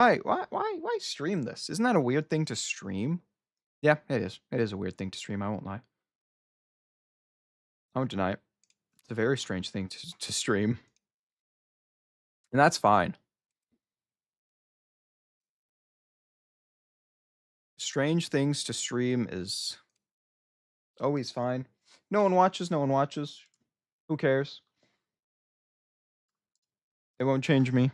Why stream this? Isn't that a weird thing to stream? Yeah, it is. It is a weird thing to stream, I won't lie. I won't deny it. It's a very strange thing to stream. And that's fine. Strange things to stream is always fine. No one watches, no one watches. Who cares? It won't change me.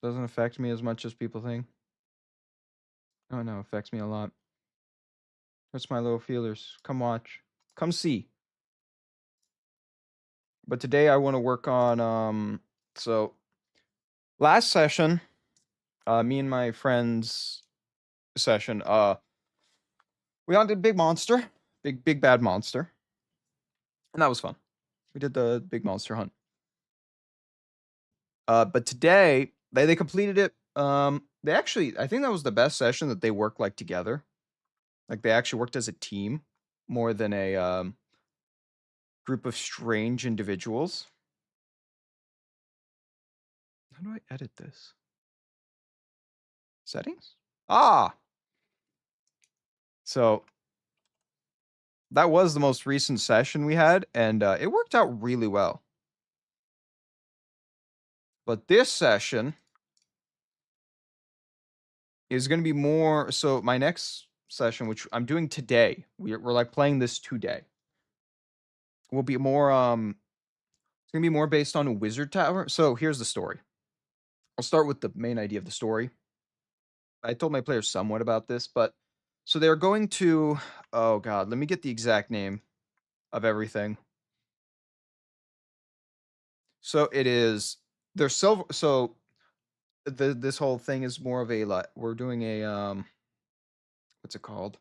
Doesn't affect me as much as people think. Oh no, it affects me a lot. Hurts my little feelers. Come watch. Come see. But today I want to work on so last session, me and my friends session, we hunted big monster, big bad monster. And that was fun. We did the big monster hunt. But today they completed it. They actually, I think that was the best session that they worked like together. Like they actually worked as a team more than a group of strange individuals. How do I edit this? Settings? Ah! So that was the most recent session we had, and it worked out really well. But this session is going to be more. So my next session, which I'm doing today, we're like playing this today, will be more. It's going to be more based on a wizard tower. So here's the story. I'll start with the main idea of the story. I told my players somewhat about this, but so they're going to. Oh God, let me get the exact name of everything. So it is. They're silver. So this whole thing is more of a like we're doing a what's it called?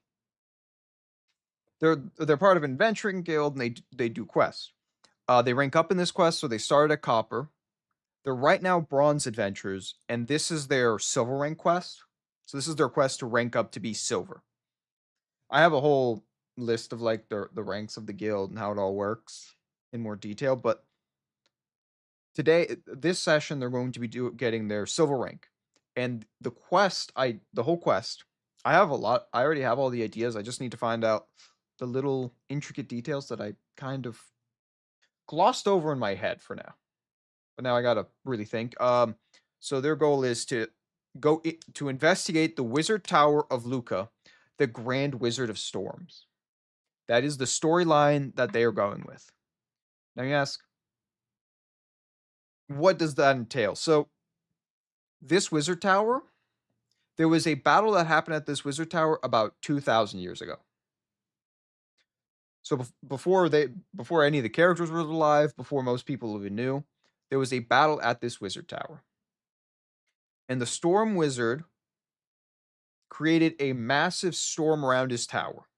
They're part of an adventuring guild and they do quests. They rank up in this quest, so they started at copper. They're right now bronze adventurers, and this is their silver rank quest. So this is their quest to rank up to be silver. I have a whole list of like the ranks of the guild and how it all works in more detail, but today this session they're going to be getting their silver rank. And the whole quest, I have a lot. I already have all the ideas. I just need to find out the little intricate details that I kind of glossed over in my head for now. But now I gotta really think. So their goal is to to investigate the Wizard Tower of Luca, the Grand Wizard of Storms. That is the storyline that they are going with. Now you ask, what does that entail? So this Wizard Tower, there was a battle that happened at this Wizard Tower about 2,000 years ago. So before any of the characters were alive, before most people even knew, there was a battle at this Wizard Tower. And the Storm Wizard created a massive storm around his tower.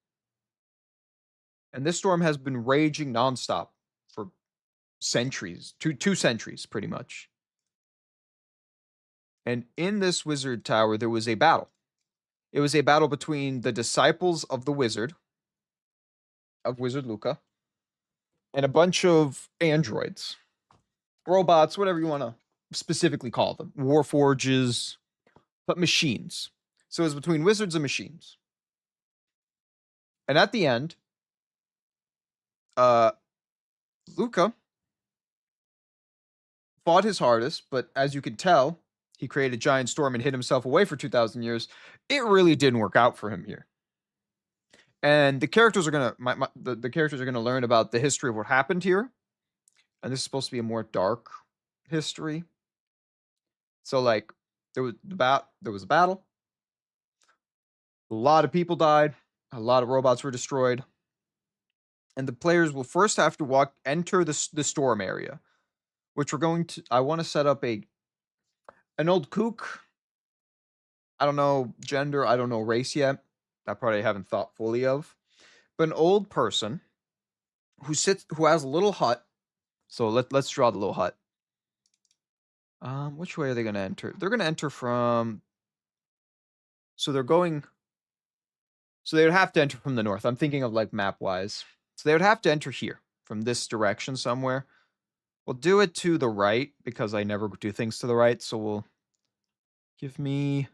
And this storm has been raging nonstop for centuries, two centuries pretty much. And in this Wizard Tower, there was a battle. It was a battle between the disciples of the wizard, of Wizard Luca, and a bunch of androids, robots, whatever you want to specifically call them, warforges, but machines. So it was between wizards and machines. And at the end, Luca fought his hardest, but as you could tell, he created a giant storm and hid himself away for 2,000 years. It really didn't work out for him here. And the characters are gonna the characters are gonna learn about the history of what happened here, and this is supposed to be a more dark history. So like there was a battle, a lot of people died, a lot of robots were destroyed, and the players will first have to enter the storm area, which we're going to. I want to set up an old kook. I don't know gender, I don't know race yet. That part I haven't thought fully of. But an old person who has a little hut. So let's draw the little hut. Which way are they going to enter? They're going to enter from. So they're going. So they would have to enter from the north. I'm thinking of like map wise. So they would have to enter here from this direction somewhere. We'll do it to the right because I never do things to the right. So we'll give me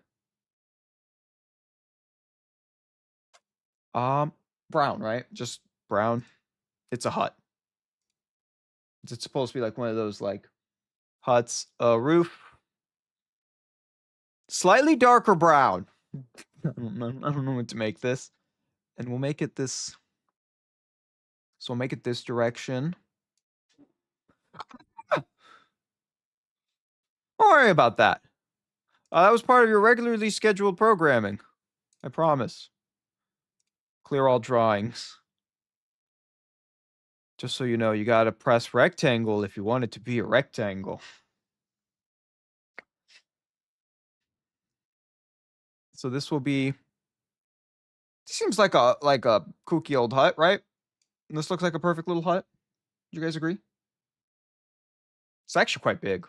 brown, right? Just brown. It's a hut. It's supposed to be like one of those like huts. Roof slightly darker brown. I don't know what to make this. And we'll make it this. So we'll make it this direction. Don't worry about that. That was part of your regularly scheduled programming. I promise. Clear all drawings. Just so you know, you gotta press rectangle if you want it to be a rectangle. So this will be. Seems like a kooky old hut, right? And this looks like a perfect little hut. Do you guys agree? It's actually quite big.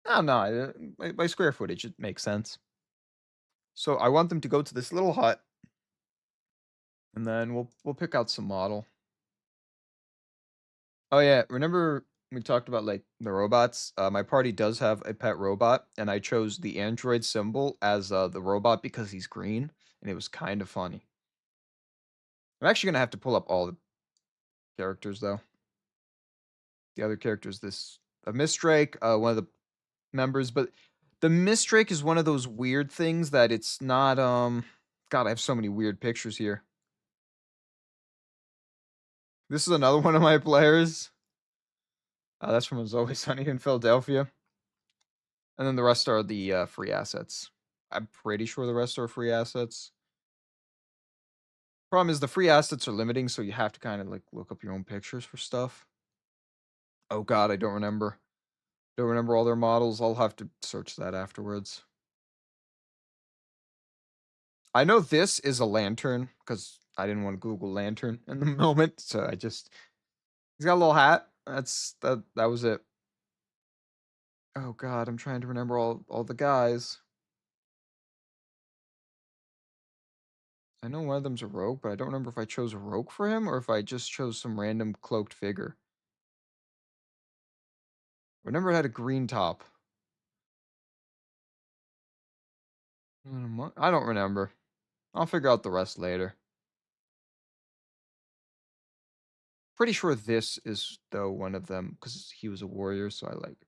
Oh, no, by square footage, it makes sense. So I want them to go to this little hut, and then we'll pick out some model. Oh yeah, remember we talked about like the robots? My party does have a pet robot, and I chose the android symbol as the robot because he's green, and it was kind of funny. I'm actually gonna have to pull up all the characters though. The other characters, this Mistrake, one of the members, but the Mistrake is one of those weird things that it's not. God, I have so many weird pictures here. This is another one of my players. That's from It's Always Sunny in Philadelphia. And then the rest are the free assets. I'm pretty sure the rest are free assets. Problem is the free assets are limiting, so you have to kind of like look up your own pictures for stuff. Oh god, I don't remember. Don't remember all their models. I'll have to search that afterwards. I know this is a lantern because I didn't want to Google lantern in the moment, so I just he's got a little hat. That was it. Oh god, I'm trying to remember all the guys. I know one of them's a rogue, but I don't remember if I chose a rogue for him or if I just chose some random cloaked figure. I remember it had a green top. I don't remember. I'll figure out the rest later. Pretty sure this is, though, one of them, because he was a warrior, so I like...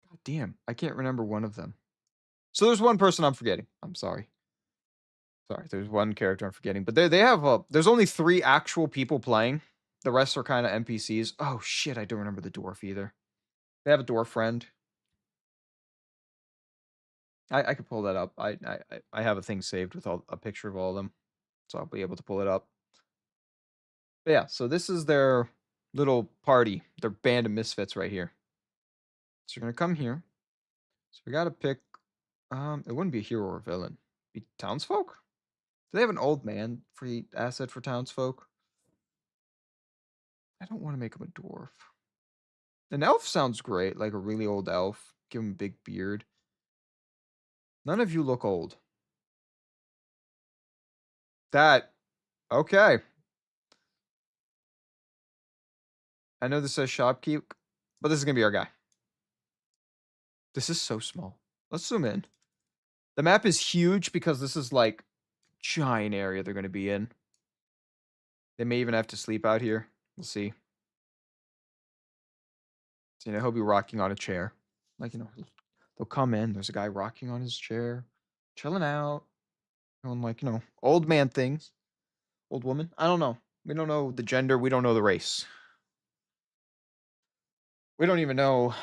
God damn, I can't remember one of them. So there's one person I'm forgetting. I'm sorry. Sorry, there's one character I'm forgetting. But they have, there's only 3 actual people playing. The rest are kind of NPCs. Oh, shit, I don't remember the dwarf either. They have a dwarf friend. I could pull that up. I have a thing saved with a picture of all of them. So I'll be able to pull it up. But yeah, so this is their little party, their band of misfits right here. So you're gonna come here. So we gotta pick. It wouldn't be a hero or a villain. Be townsfolk. Do they have an old man free asset for townsfolk? I don't want to make him a dwarf. An elf sounds great, like a really old elf. Give him a big beard. None of you look old. That okay. I know this says shopkeep, but this is gonna be our guy. This is so small. Let's zoom in. The map is huge because this is like giant area they're going to be in. They may even have to sleep out here. We'll see. So, he'll be rocking on a chair. Like, they'll come in. There's a guy rocking on his chair, chilling out, doing like, old man things. Old woman. I don't know. We don't know the gender. We don't know the race. We don't even know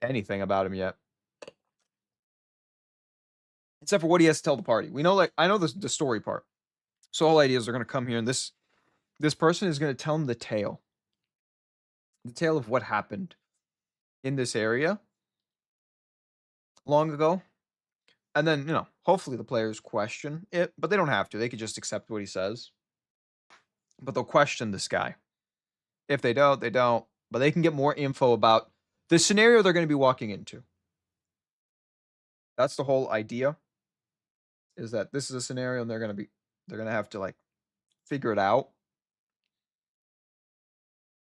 anything about him yet. Except for what he has to tell the party. We know, like, I know the story part. So all ideas are going to come here, and this person is going to tell him the tale. The tale of what happened in this area long ago. And then, hopefully the players question it, but they don't have to. They could just accept what he says. But they'll question this guy. If they don't, they don't. But they can get more info about the scenario they're going to be walking into. That's the whole idea. Is that this is a scenario and they're going to have to like figure it out.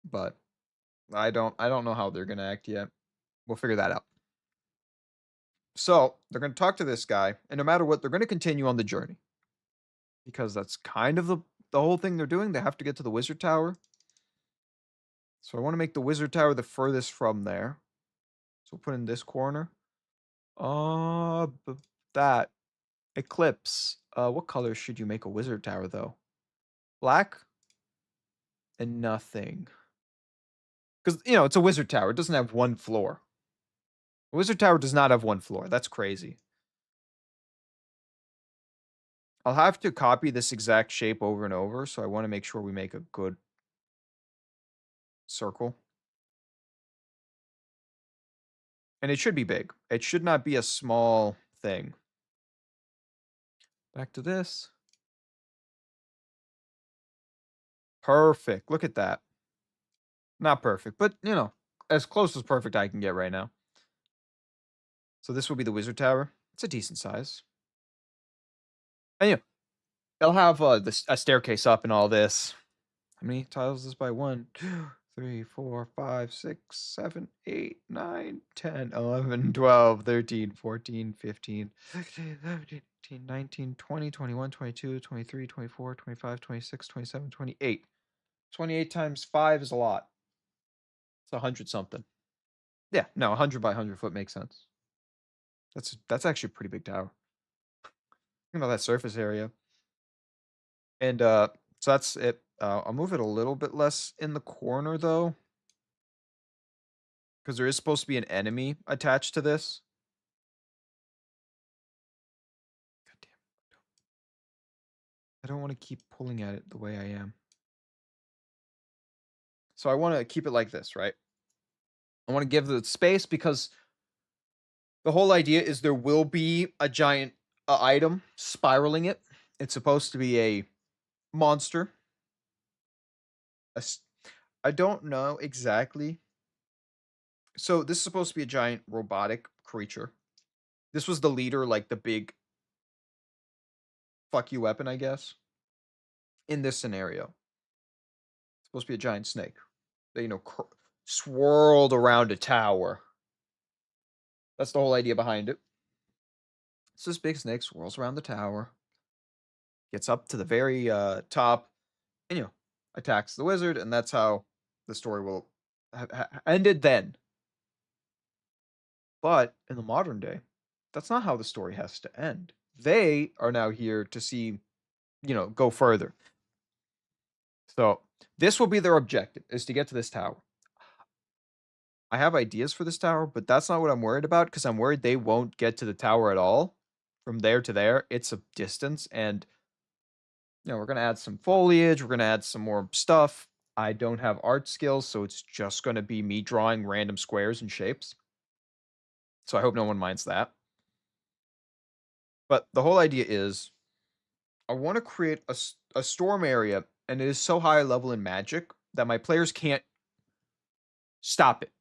but I don't know how they're gonna act yet. We'll figure that out. So they're gonna talk to this guy, and no matter what, they're gonna continue on the journey because that's kind of the whole thing they're doing. They have to get to the wizard tower. So I want to make the wizard tower the furthest from there. So we'll put in this corner. That eclipse. What color should you make a wizard tower though? Black and nothing. Because it's a wizard tower. It doesn't have one floor. A wizard tower does not have one floor. That's crazy. I'll have to copy this exact shape over and over, so I want to make sure we make a good circle. And it should be big. It should not be a small thing. Back to this. Perfect. Look at that. Not perfect, but, as close as perfect I can get right now. So this will be the wizard tower. It's a decent size. And, they'll have a staircase up and all this. How many tiles is this by? 1, 2, 3, 4, 5, 6, 7, 8, 9, 10, 11, 12, 13, 14, 15, 16, 17, 18, 19, 20, 21, 22, 23, 24, 25, 26, 27, 28. 28 times 5 is a lot. It's 100 something. Yeah, no, 100 by 100 foot makes sense. That's actually a pretty big tower. Think about that surface area. And so that's it. I'll move it a little bit less in the corner though, because there is supposed to be an enemy attached to this. God damn. I don't want to keep pulling at it the way I am. So I want to keep it like this, right? I want to give the space because the whole idea is there will be a giant item spiraling it. It's supposed to be a monster. I don't know exactly. So this is supposed to be a giant robotic creature. This was the leader, like the big fuck you weapon, I guess. In this scenario, it's supposed to be a giant snake that swirled around a tower. That's the whole idea behind it. So this big snake swirls around the tower, gets up to the very top, and attacks the wizard, and that's how the story will ended then. But in the modern day, that's not how the story has to end. They are now here to see, go further. So this will be their objective, is to get to this tower. I have ideas for this tower, but that's not what I'm worried about, because I'm worried they won't get to the tower at all. From there to there, it's a distance, and we're gonna add some foliage, we're gonna add some more stuff. I don't have art skills, so it's just gonna be me drawing random squares and shapes. So I hope no one minds that. But the whole idea is I want to create a storm area, and it is so high level in Magic that my players can't stop it.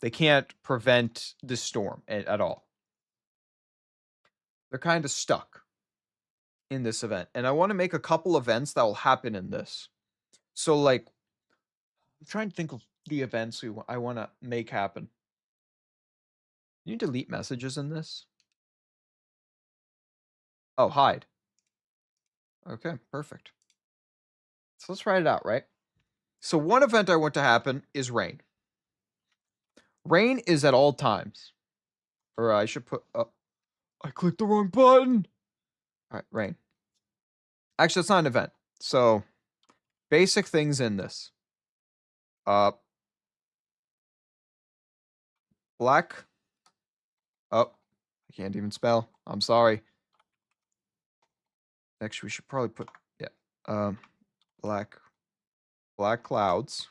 They can't prevent the storm at all. They're kind of stuck in this event. And I want to make a couple events that will happen in this. So, like, I'm trying to think of the events I want to make happen. Can you delete messages in this? Oh, hide. Okay, perfect. So let's write it out, right? So one event I want to happen is rain. Rain is at all times. Or I should put... I clicked the wrong button. All right, rain. Actually, it's not an event. So basic things in this. Black. Oh, I can't even spell. I'm sorry. Actually, we should probably put, black clouds.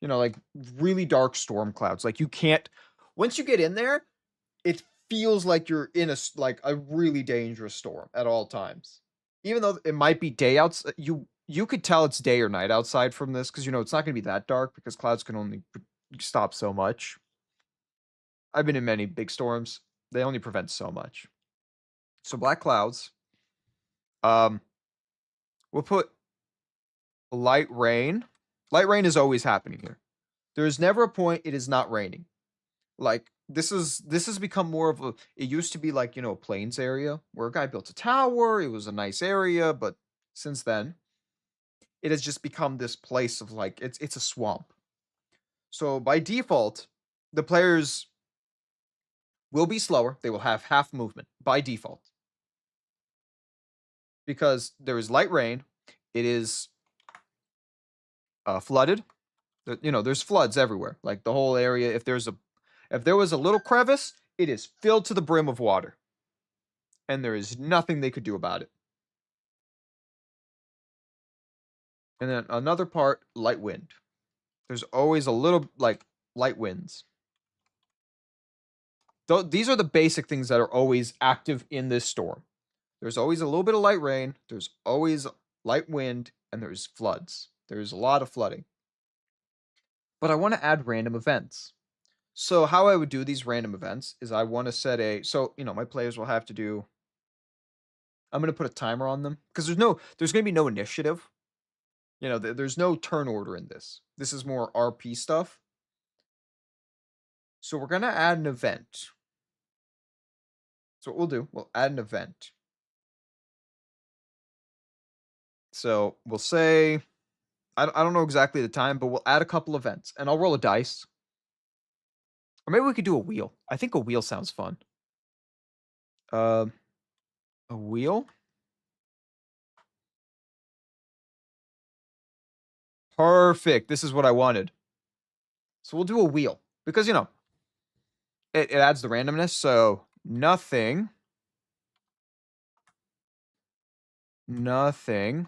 Like really dark storm clouds. Like you can't, once you get in there, it feels like you're in a really dangerous storm at all times. Even though it might be day outside, you could tell it's day or night outside from this, because it's not going to be that dark, because clouds can only stop so much. I've been in many big storms. They only prevent so much. So black clouds. We'll put light rain. Light rain is always happening here. There is never a point it is not raining. Like this has become more of a. It used to be like a plains area where a guy built a tower. It was a nice area, but since then, it has just become this place of like it's a swamp. So by default, the players will be slower. They will have half movement by default because there is light rain. It is flooded. There's floods everywhere. Like the whole area. If there was a little crevice, it is filled to the brim of water, and there is nothing they could do about it. And then another part, light wind. There's always a little like light winds. These are the basic things that are always active in this storm. There's always a little bit of light rain, there's always light wind, and there's floods. There's a lot of flooding. But I want to add random events. So how I would do these random events is I want to set my players will have to do. I'm going to put a timer on them because there's going to be no initiative. There's no turn order in this. This is more RP stuff. So we're going to add an event. So what we'll do, we'll add an event. So we'll say, I don't know exactly the time, but we'll add a couple events, and I'll roll a dice. Or maybe we could do a wheel. I think a wheel sounds fun. A wheel? Perfect. This is what I wanted. So we'll do a wheel. Because, it adds the randomness. So nothing, and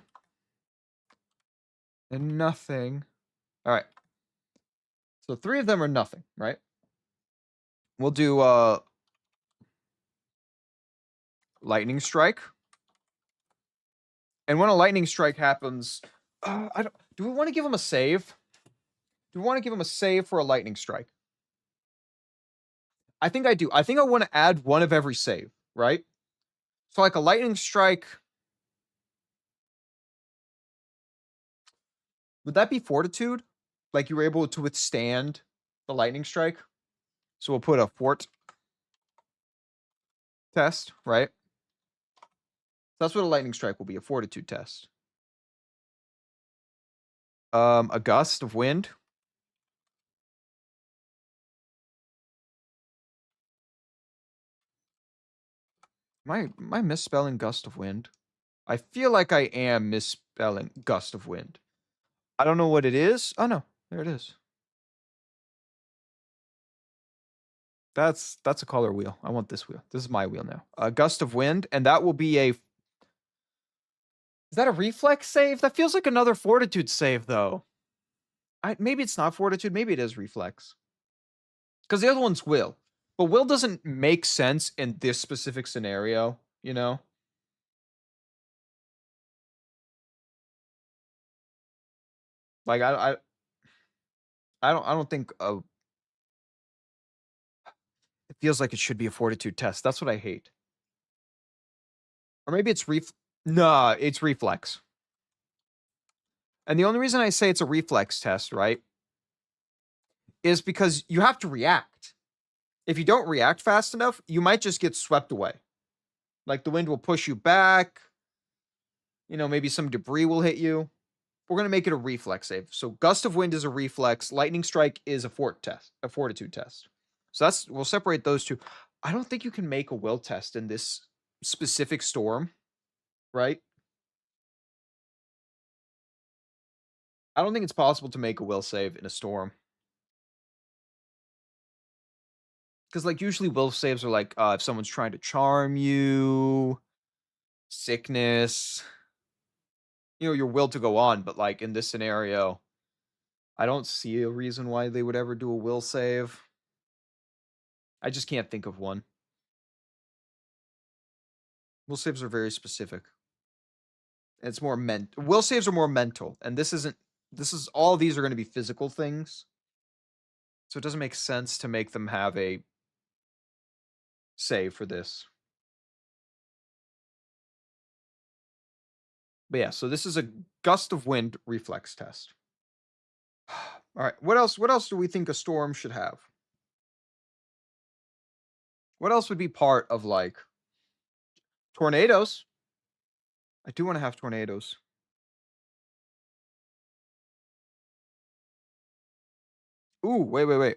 nothing. All right. So 3 of them are nothing, right? We'll do lightning strike. And when a lightning strike happens, do we want to give him a save? Do we want to give him a save for a lightning strike? I think I do. I think I want to add one of every save, right? So like a lightning strike. Would that be fortitude? Like you were able to withstand the lightning strike? So we'll put a fort test, right? That's what a lightning strike will be, a fortitude test. A gust of wind. Am I misspelling gust of wind? I feel like I am misspelling gust of wind. I don't know what it is. Oh no, there it is. That's a color wheel. I want this wheel. This is my wheel now. A gust of wind, and that will be a. Is that a reflex save? That feels like another fortitude save, though. Maybe it's not fortitude. Maybe it is reflex. Because the other one's will, but will doesn't make sense in this specific scenario. Like I don't think it feels like it should be a fortitude test. That's what I hate. Or maybe it's Nah, it's reflex. And the only reason I say it's a reflex test, right, is because you have to react. If you don't react fast enough, you might just get swept away. Like the wind will push you back. Maybe some debris will hit you. We're going to make it a reflex save. So gust of wind is a reflex. Lightning strike is a fortitude test. So we'll separate those two. I don't think you can make a will test in this specific storm, right? I don't think it's possible to make a will save in a storm. Because like usually will saves are like if someone's trying to charm you, sickness, your will to go on. But like in this scenario, I don't see a reason why they would ever do a will save. I just can't think of one. Will saves are very specific. It's more will saves are more mental, and this is all these are going to be physical things. So it doesn't make sense to make them have a save for this. But yeah, so this is a gust of wind reflex test. All right. What else do we think a storm should have? What else would be part of like tornadoes? I do want to have tornadoes. Ooh, wait.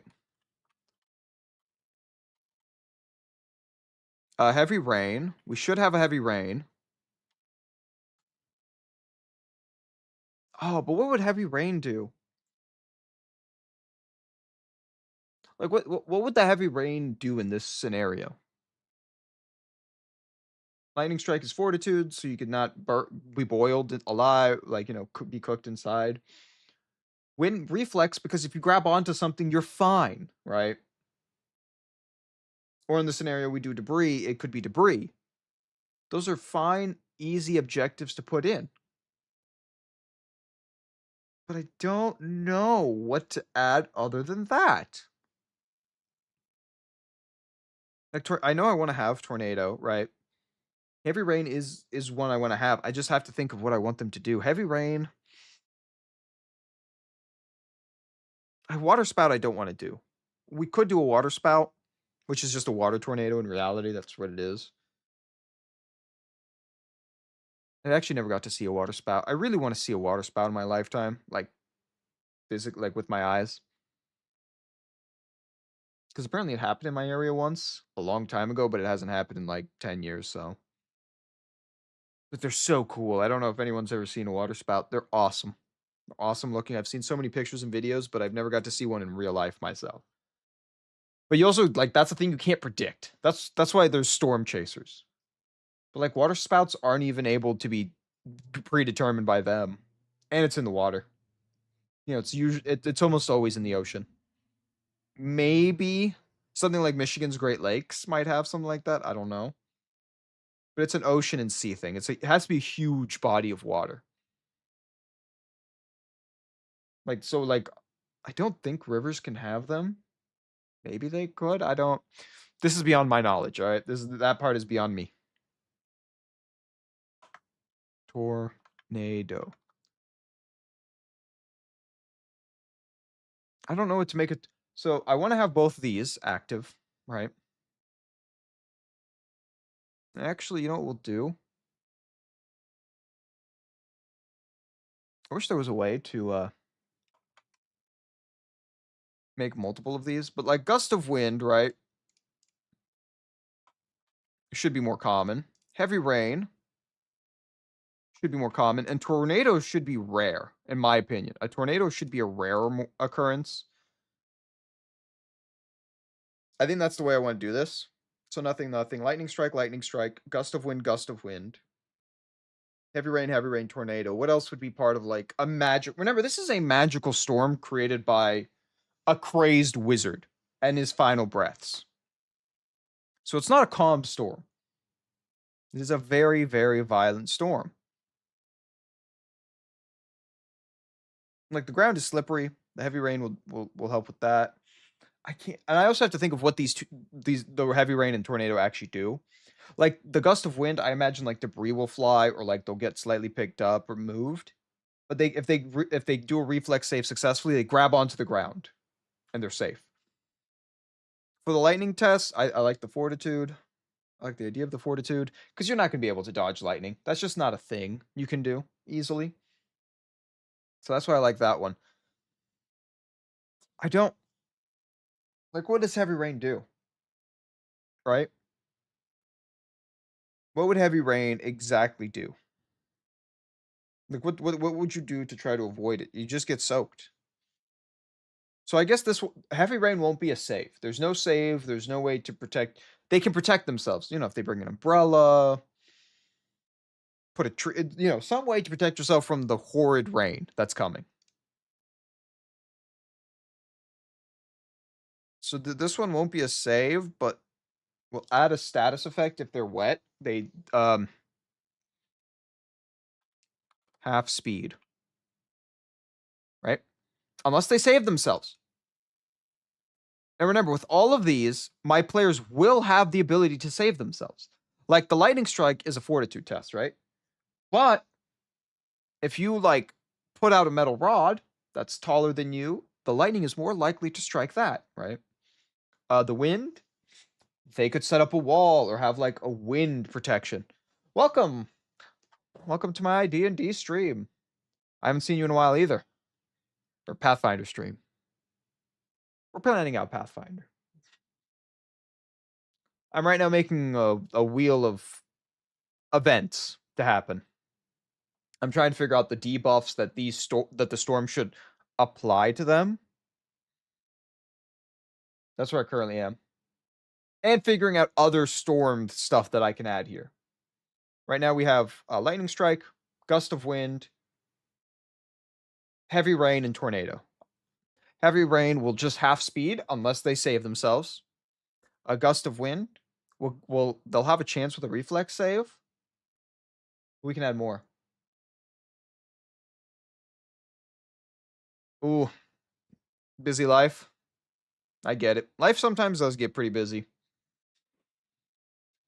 Heavy rain. We should have a heavy rain. Oh, but what would heavy rain do? Like, what would the heavy rain do in this scenario? Lightning strike is fortitude, so you could not be boiled alive, like could be cooked inside. Wind reflex, because if you grab onto something, you're fine, right? Or in the scenario we do debris, it could be debris. Those are fine, easy objectives to put in. But I don't know what to add other than that. Like, I know I want to have tornado, right? Heavy rain is one I want to have. I just have to think of what I want them to do. Heavy rain, water spout. I don't want to do. We could do a water spout, which is just a water tornado. In reality, that's what it is. I actually never got to see a water spout. I really want to see a water spout in my lifetime, like physically, like with my eyes. Because apparently it happened in my area once, a long time ago, but it hasn't happened in like 10 years, so. But they're so cool. I don't know if anyone's ever seen a water spout. They're awesome. They're awesome looking. I've seen so many pictures and videos, but I've never got to see one in real life myself. But you also, like, that's the thing you can't predict. That's why there's storm chasers. But like water spouts aren't even able to be predetermined by them. And it's in the water. It's usually it's almost always in the ocean. Maybe something like Michigan's Great Lakes might have something like that. I don't know. But it's an ocean and sea thing. It has to be a huge body of water. Like, so, like, I don't think rivers can have them. Maybe they could. I don't. This is beyond my knowledge. All right, that part is beyond me. Tornado. I don't know what to make it. So I want to have both of these active, right? Actually, you know what we'll do? I wish there was a way to make multiple of these, but like gust of wind, right? Should be more common. Heavy rain should be more common, and tornadoes should be rare, in my opinion. A tornado should be a rare occurrence. I think that's the way I want to do this. So nothing. Lightning strike, gust of wind, heavy rain, tornado. What else would be part of like a magic? Remember, this is a magical storm created by a crazed wizard and his final breaths. So it's not a calm storm. It is a very, very violent storm. Like the ground is slippery. The heavy rain will help with that. I can't, and I also have to think of what the heavy rain and tornado actually do. Like the gust of wind, I imagine like debris will fly or like they'll get slightly picked up or moved. But if they do a reflex save successfully, they grab onto the ground and they're safe. For the lightning test, I like the fortitude. I like the idea of the fortitude because you're not going to be able to dodge lightning. That's just not a thing you can do easily. So that's why I like that one. I don't like, what does heavy rain do? Right? What would heavy rain exactly do? Like what would you do to try to avoid it? You just get soaked. So I guess this heavy rain won't be a save. There's no save. There's no way to protect. They can protect themselves. If they bring an umbrella, put a tree. Some way to protect yourself from the horrid rain that's coming. So this one won't be a save, but we'll add a status effect if they're wet. They half speed, right? Unless they save themselves. And remember, with all of these, my players will have the ability to save themselves. Like the lightning strike is a fortitude test, right? But if you like put out a metal rod that's taller than you, the lightning is more likely to strike that, right? The wind, they could set up a wall or have like a wind protection. Welcome, welcome to my D&D stream. I haven't seen you in a while either. Or Pathfinder stream. We're planning out Pathfinder. I'm right now making a wheel of events to happen. I'm trying to figure out the debuffs that that the storm should apply to them. That's where I currently am. And figuring out other storm stuff that I can add here. Right now we have lightning strike, gust of wind, heavy rain, and tornado. Heavy rain will just half speed unless they save themselves. A gust of wind they'll have a chance with a reflex save. We can add more. Ooh, busy life. I get it. Life sometimes does get pretty busy.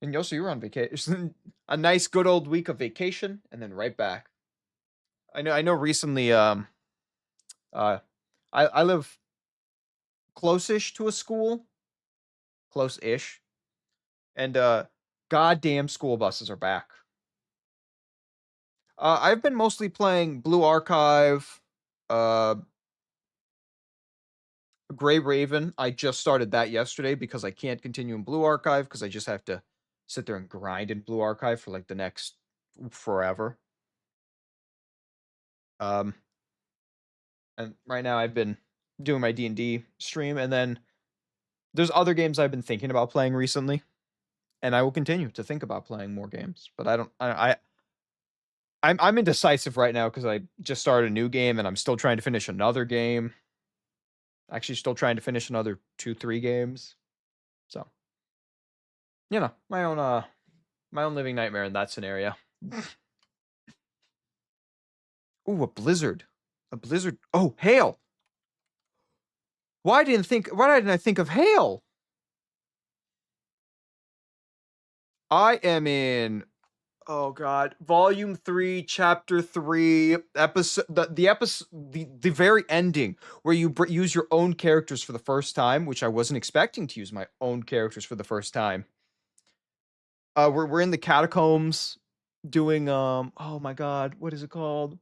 And Yosu, you were on vacation. A nice good old week of vacation and then right back. I know recently I live close-ish to a school. Close-ish. And goddamn school buses are back. I've been mostly playing Blue Archive, Gray Raven. I just started that yesterday because I can't continue in Blue Archive because I just have to sit there and grind in Blue Archive for like the next forever. And right now I've been doing my D&D stream, and then there's other games I've been thinking about playing recently, and I will continue to think about playing more games. But I'm indecisive right now because I just started a new game and I'm still trying to finish another game. Actually, still trying to finish another 2-3 games. So, you know, my own living nightmare in that scenario. Ooh, a blizzard. A blizzard. Oh, hail. Why didn't I think of hail? I am in, oh god, volume 3, chapter 3, episode the very ending where you use your own characters for the first time, which I wasn't expecting to use my own characters for the first time. We're in the catacombs doing oh my god, what is it called?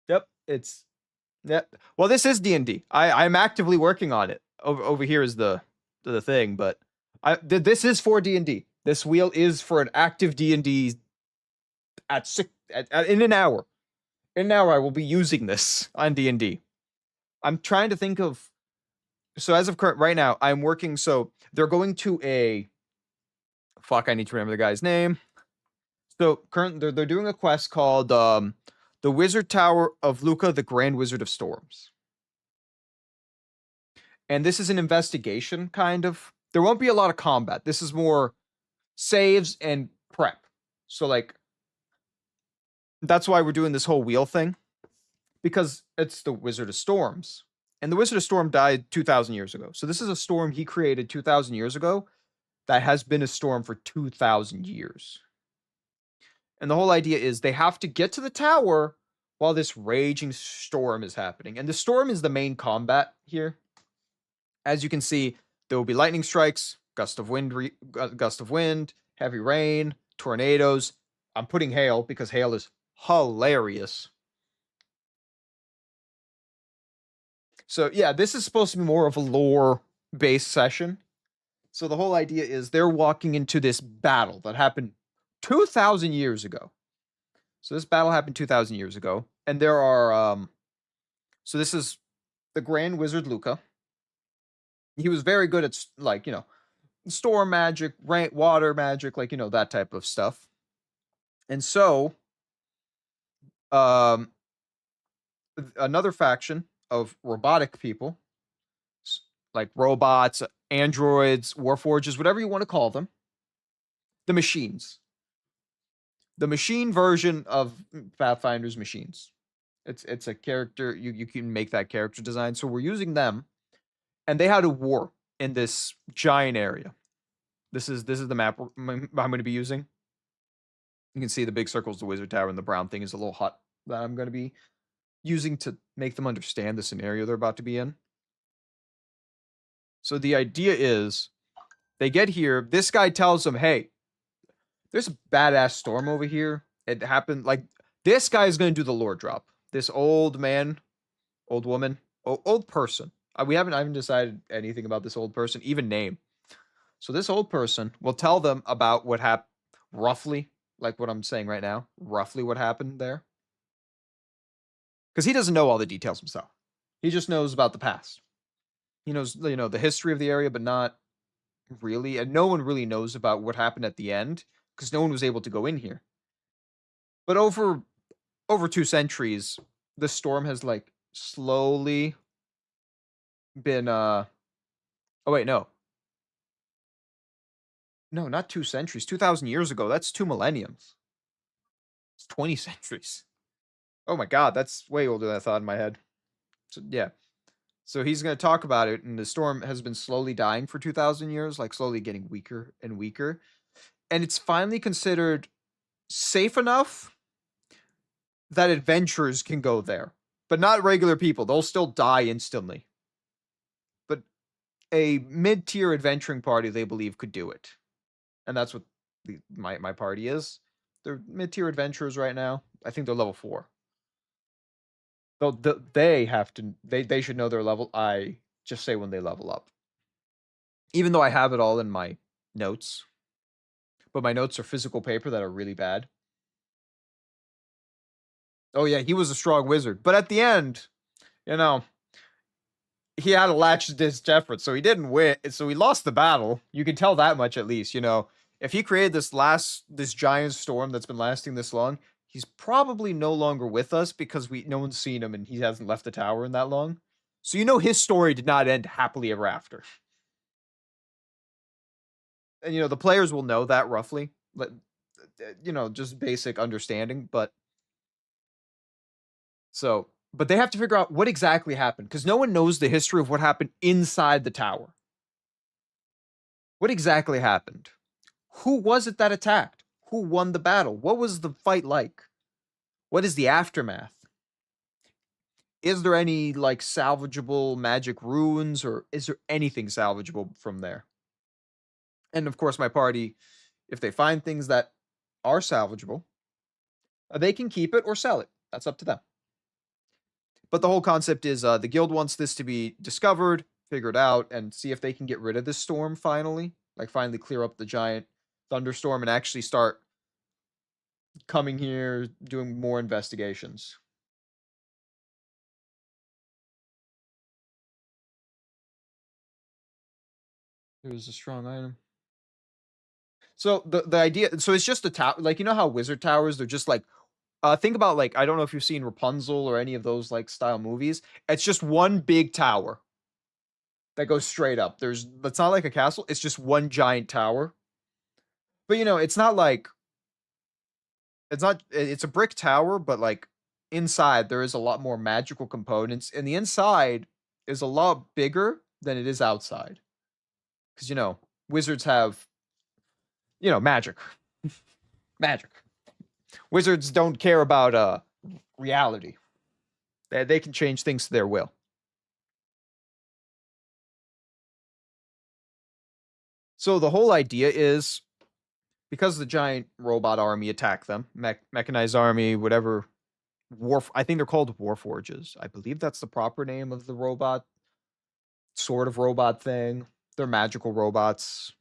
Yep, it's yep. Well, this is D&D. I'm actively working on it. Over here is the thing, but this is for D&D. This wheel is for an active D&D in an hour. In an hour I will be using this on D&D. I'm trying to think of, so as of current right now I'm working, so they're going to a fuck, I need to remember the guy's name. So they're doing a quest called the Wizard Tower of Luca, the Grand Wizard of Storms. And this is an investigation, kind of. There won't be a lot of combat. This is more saves and prep. So, like, that's why we're doing this whole wheel thing. Because it's the Wizard of Storms. And the Wizard of Storm died 2,000 years ago. So this is a storm he created 2,000 years ago that has been a storm for 2,000 years. And the whole idea is they have to get to the tower while this raging storm is happening. And the storm is the main combat here. As you can see, there will be lightning strikes, gust of wind, heavy rain, tornadoes. I'm putting hail because hail is hilarious. So yeah, this is supposed to be more of a lore-based session. So the whole idea is they're walking into this battle that happened 2,000 years ago. So this battle happened 2,000 years ago, and there are so this is the Grand Wizard Luca. He was very good at, like, you know, storm magic, rain, water magic, like, you know, that type of stuff. And so another faction of robotic people, like robots, androids, warforges, whatever you want to call them, the machines. The machine version of Pathfinder's machines. It's a character, you can make that character design. So we're using them, and they had a war in this giant area. This is the map I'm going to be using. You can see the big circle is the wizard tower, and the brown thing is a little hut that I'm going to be using to make them understand the scenario they're about to be in. So the idea is they get here. This guy tells them, hey, there's a badass storm over here. It happened like this guy is going to do the lore drop. This old man, old woman, old person. I haven't decided anything about this old person, even name. So this old person will tell them about what happened, roughly, like what I'm saying right now, roughly what happened there. Because he doesn't know all the details himself. He just knows about the past. He knows, the history of the area, but not really. And no one really knows about what happened at the end because no one was able to go in here. But over 2 centuries, the storm has like slowly been oh wait, no. No, not 2 centuries. 2,000 years ago. That's 2 millenniums. It's 20 centuries. Oh my god, that's way older than I thought in my head. So yeah. So he's going to talk about it, and the storm has been slowly dying for 2,000 years, like slowly getting weaker and weaker. And it's finally considered safe enough that adventurers can go there, but not regular people. They'll still die instantly. But a mid-tier adventuring party, they believe, could do it. And that's what my party is. They're mid-tier adventurers right now. I think they're level 4. They have to. They should know their level. I just say when they level up. Even though I have it all in my notes, but my notes are physical paper that are really bad. Oh yeah, he was a strong wizard, but at the end, he had a latch-ditch effort, so he didn't win. So he lost the battle. You can tell that much at least. If he created this giant storm that's been lasting this long, he's probably no longer with us because no one's seen him and he hasn't left the tower in that long. So his story did not end happily ever after. And the players will know that roughly, but just basic understanding. But they have to figure out what exactly happened because no one knows the history of what happened inside the tower. What exactly happened? Who was it that attacked? Who won the battle? What was the fight like? What is the aftermath? Is there any like salvageable magic ruins, or is there anything salvageable from there? And of course, my party, if they find things that are salvageable, they can keep it or sell it. That's up to them. But the whole concept is the guild wants this to be discovered, figured out, and see if they can get rid of this storm finally. Like finally clear up the giant thunderstorm and actually start coming here, doing more investigations. It was a strong item. So the idea, so it's just a tower, like how wizard towers, they're just like, think about like, I don't know if you've seen Rapunzel or any of those like style movies. It's just one big tower that goes straight up. That's not like a castle. It's just one giant tower. But it's not like it's a brick tower, but like inside there is a lot more magical components, and the inside is a lot bigger than it is outside. Because wizards have magic. Magic. Wizards don't care about reality. They can change things to their will. So the whole idea is because the giant robot army attacked them, mechanized army, whatever, I think they're called warforges. I believe that's the proper name of the robot, sort of robot thing. They're magical robots.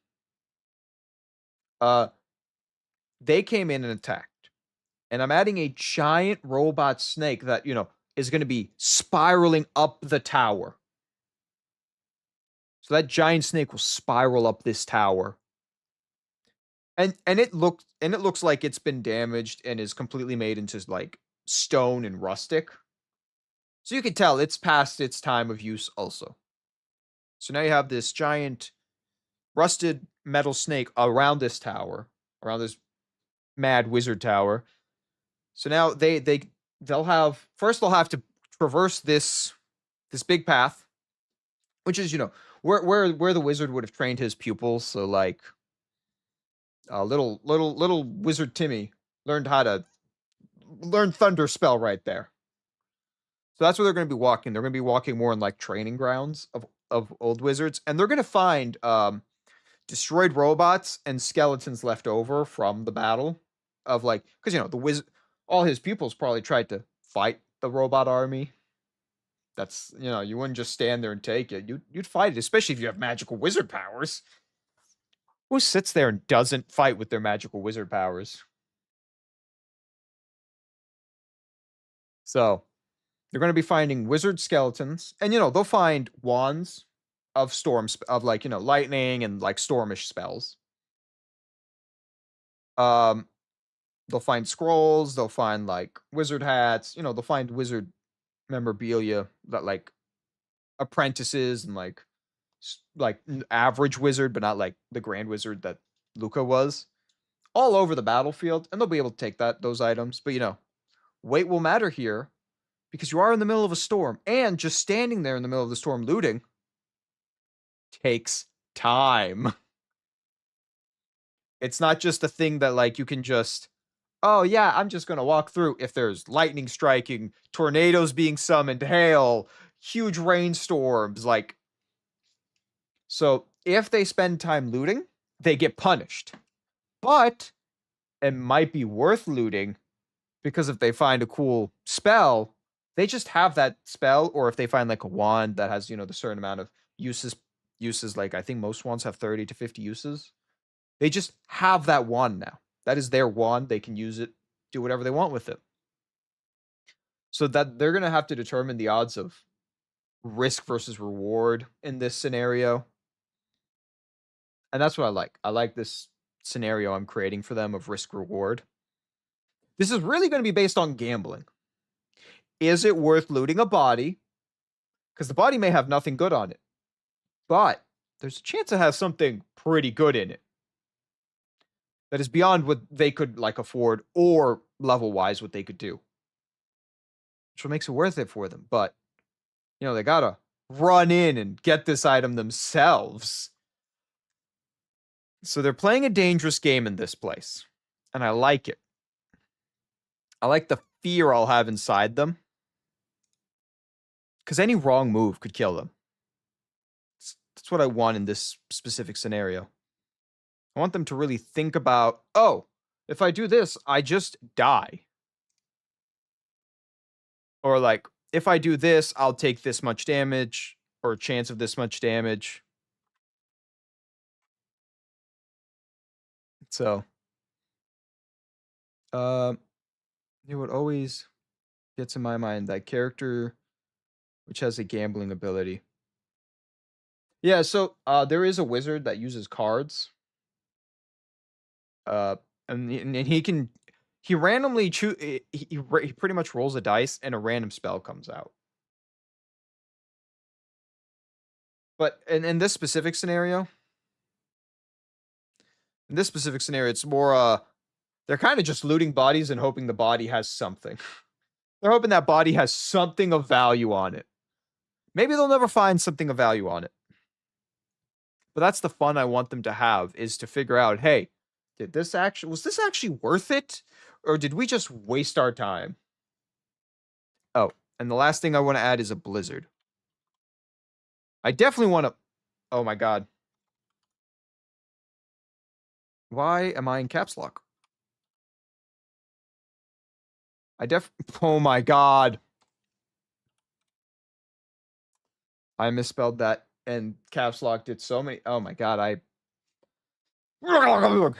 They came in and attacked. And I'm adding a giant robot snake that, is going to be spiraling up the tower. So that giant snake will spiral up this tower. And it looks like it's been damaged and is completely made into like stone and rustic. So you can tell it's past its time of use also. So now you have this giant rusted metal snake around this tower, around this mad wizard tower. So now they'll have to traverse this big path, which is where the wizard would have trained his pupils. So like little wizard Timmy Learned how to learn Thunder Spell right there. So that's where they're going to be walking. They're going to be walking more in like training grounds of old wizards, and they're going to find destroyed robots and skeletons left over from the battle of like because the wizard, all his pupils probably tried to fight the robot army. That's you wouldn't just stand there and take it. You'd fight it, especially if you have magical wizard powers. Who sits there and doesn't fight with their magical wizard powers? So they're going to be finding wizard skeletons, and they'll find wands of storms of like lightning and like stormish spells. Um, they'll find scrolls. They'll find like wizard hats. They'll find wizard memorabilia that like apprentices and like average wizard, but not like the grand wizard that Luca was, all over the battlefield, and they'll be able to take those items. But weight will matter here because you are in the middle of a storm, and just standing there in the middle of the storm looting takes time. It's not just a thing that like you can just, oh yeah, I'm just gonna walk through. If there's lightning striking, tornadoes being summoned, hail, huge rainstorms, like, so if they spend time looting, they get punished. But it might be worth looting because if they find a cool spell, they just have that spell, or if they find like a wand that has, the certain amount of uses, like I think most wands have 30 to 50 uses. They just have that wand now. That is their wand. They can use it, do whatever they want with it. So that they're going to have to determine the odds of risk versus reward in this scenario. And that's what I like. I like this scenario I'm creating for them of risk reward. This is really going to be based on gambling. Is it worth looting a body? Because the body may have nothing good on it, but there's a chance it has something pretty good in it that is beyond what they could like afford or level wise what they could do, which makes it worth it for them. But they gotta run in and get this item themselves. So they're playing a dangerous game in this place, and I like it. I like the fear I'll have inside them, because any wrong move could kill them. That's what I want in this specific scenario. I want them to really think about, oh, if I do this, I just die. Or like, if I do this, I'll take this much damage, or a chance of this much damage. So, what always gets in my mind, that character which has a gambling ability. Yeah, so there is a wizard that uses cards. And he randomly choose. He pretty much rolls a dice and a random spell comes out. But in this specific scenario, it's more they're kind of just looting bodies and hoping the body has something. They're hoping that body has something of value on it. Maybe they'll never find something of value on it. But that's the fun I want them to have, is to figure out, hey, was this actually worth it? Or did we just waste our time? Oh, and the last thing I want to add is a blizzard. I definitely want to, oh my god. Why am I in caps lock? Oh my god. I misspelled that, and caps lock did so many, oh my god, there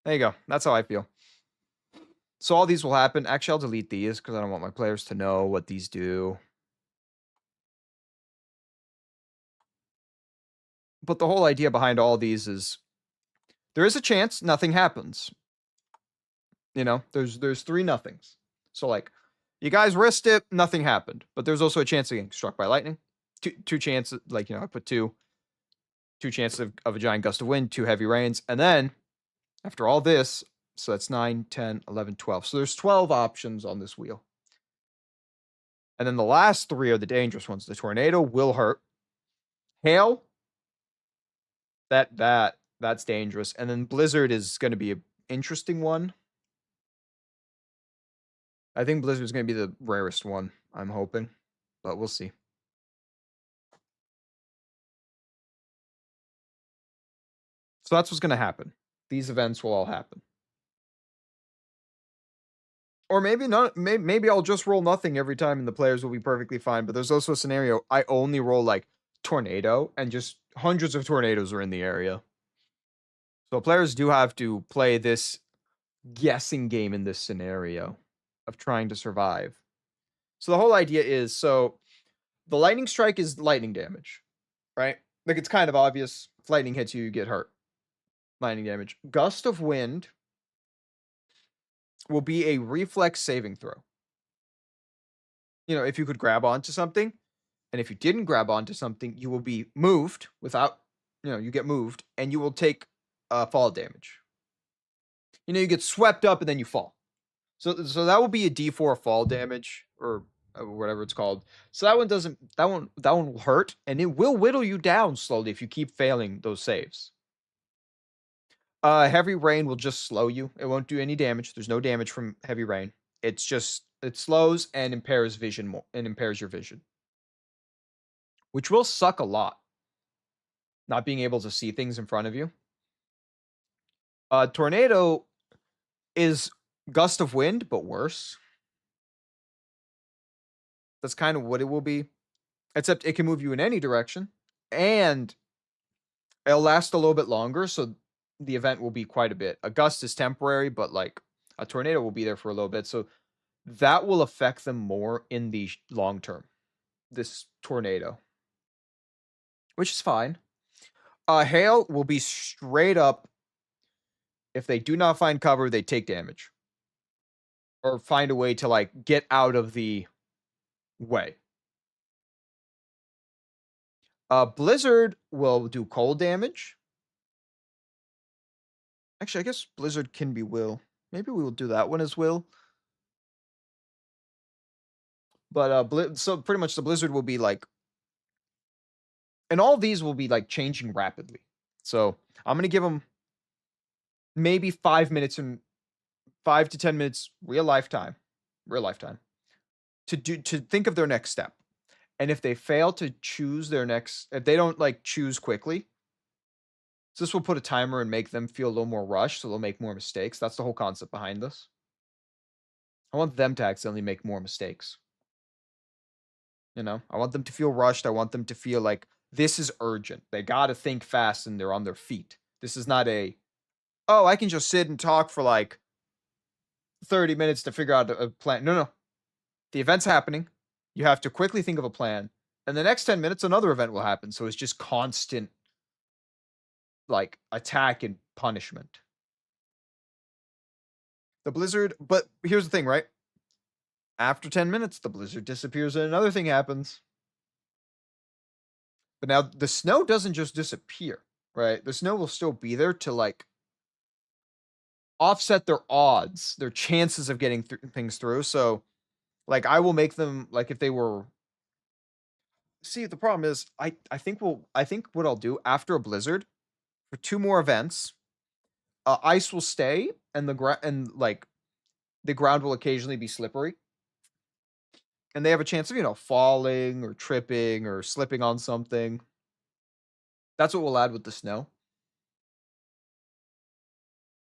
you go. That's how I feel. So all these will happen. Actually, I'll delete these because I don't want my players to know what these do. But the whole idea behind all these is there is a chance nothing happens. There's 3 nothings. So like, you guys risked it, nothing happened. But there's also a chance of getting struck by lightning. Two chances, like, I put two chances of a giant gust of wind, 2 heavy rains, and then after all this, so that's 9, 10, 11, 12. So there's 12 options on this wheel. And then the last 3 are the dangerous ones. The tornado will hurt. Hail, that's dangerous. And then blizzard is going to be an interesting one. I think Blizzard's going to be the rarest one, I'm hoping, but we'll see. So that's what's going to happen. These events will all happen. Or maybe not. Maybe I'll just roll nothing every time and the players will be perfectly fine. But there's also a scenario I only roll like tornado and just hundreds of tornadoes are in the area. So players do have to play this guessing game in this scenario of trying to survive. So the whole idea is, so the lightning strike is lightning damage, right? Like it's kind of obvious. If lightning hits you, you get hurt. Lightning damage. Gust of wind will be a reflex saving throw. You know, if you could grab onto something, and if you didn't grab onto something, you will be moved without, you get moved, and you will take fall damage. You get swept up and then you fall. So that will be a D4 fall damage or whatever it's called. So that one will hurt and it will whittle you down slowly if you keep failing those saves. Heavy rain will just slow you. It won't do any damage. There's no damage from heavy rain. It slows and impairs vision more and impairs your vision, which will suck a lot. Not being able to see things in front of you. Tornado is gust of wind, but worse. That's kind of what it will be. Except it can move you in any direction. And it'll last a little bit longer, so the event will be quite a bit. A gust is temporary, but like a tornado will be there for a little bit. So that will affect them more in the long term. This tornado. Which is fine. Hail will be straight up. If they do not find cover, they take damage. Or find a way to like get out of the way. Blizzard will do cold damage. Actually, I guess Blizzard can be will. Maybe we will do that one as will. But so pretty much the Blizzard will be like, and all these will be like changing rapidly. So I'm gonna give them maybe 5 minutes and 5 to 10 minutes real lifetime to think of their next step. And if they fail to choose their next, if they don't like choose quickly, so this will put a timer and make them feel a little more rushed, so they'll make more mistakes. That's the whole concept behind this. I want them to accidentally make more mistakes. I want them to feel rushed. I want them to feel like this is urgent. They got to think fast and they're on their feet. This is not oh, I can just sit and talk for like 30 minutes to figure out a plan. No. The event's happening. You have to quickly think of a plan. And the next 10 minutes, another event will happen. So it's just constant like attack and punishment. The Blizzard, but here's the thing, right? After 10 minutes, the Blizzard disappears and another thing happens. But now the snow doesn't just disappear, right? The snow will still be there to like offset their odds, their chances of getting things through. So like I will make them like if they were. See, the problem is I think what I'll do after a blizzard for 2 more events, ice will stay and the ground will occasionally be slippery. And they have a chance of, falling or tripping or slipping on something. That's what we'll add with the snow.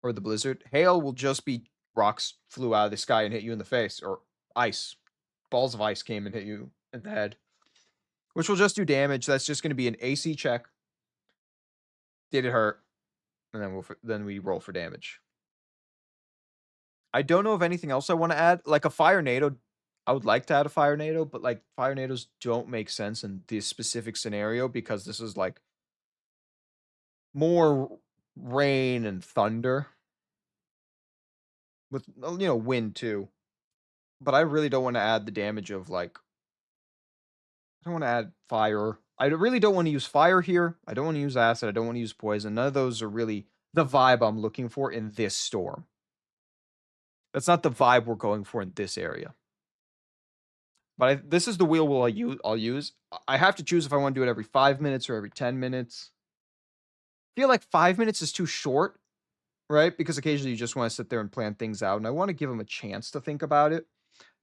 Or the blizzard. Hail will just be rocks flew out of the sky and hit you in the face. Or ice. Balls of ice came and hit you in the head. Which will just do damage. That's just going to be an AC check. Did it hurt? And then we roll for damage. I don't know of anything else I want to add. Like a fire NATO. I would like to add a fire NATO, but like fire NATOs don't make sense in this specific scenario because this is like more rain and thunder with wind too. But I really don't want to add the damage of like I don't want to add fire. I really don't want to use fire here. I don't want to use acid. I don't want to use poison. None of those are really the vibe I'm looking for in this storm. That's not the vibe we're going for in this area. But this is the wheel I'll use. I have to choose if I want to do it every 5 minutes or every 10 minutes. I feel like 5 minutes is too short, right? Because occasionally you just want to sit there and plan things out. And I want to give them a chance to think about it.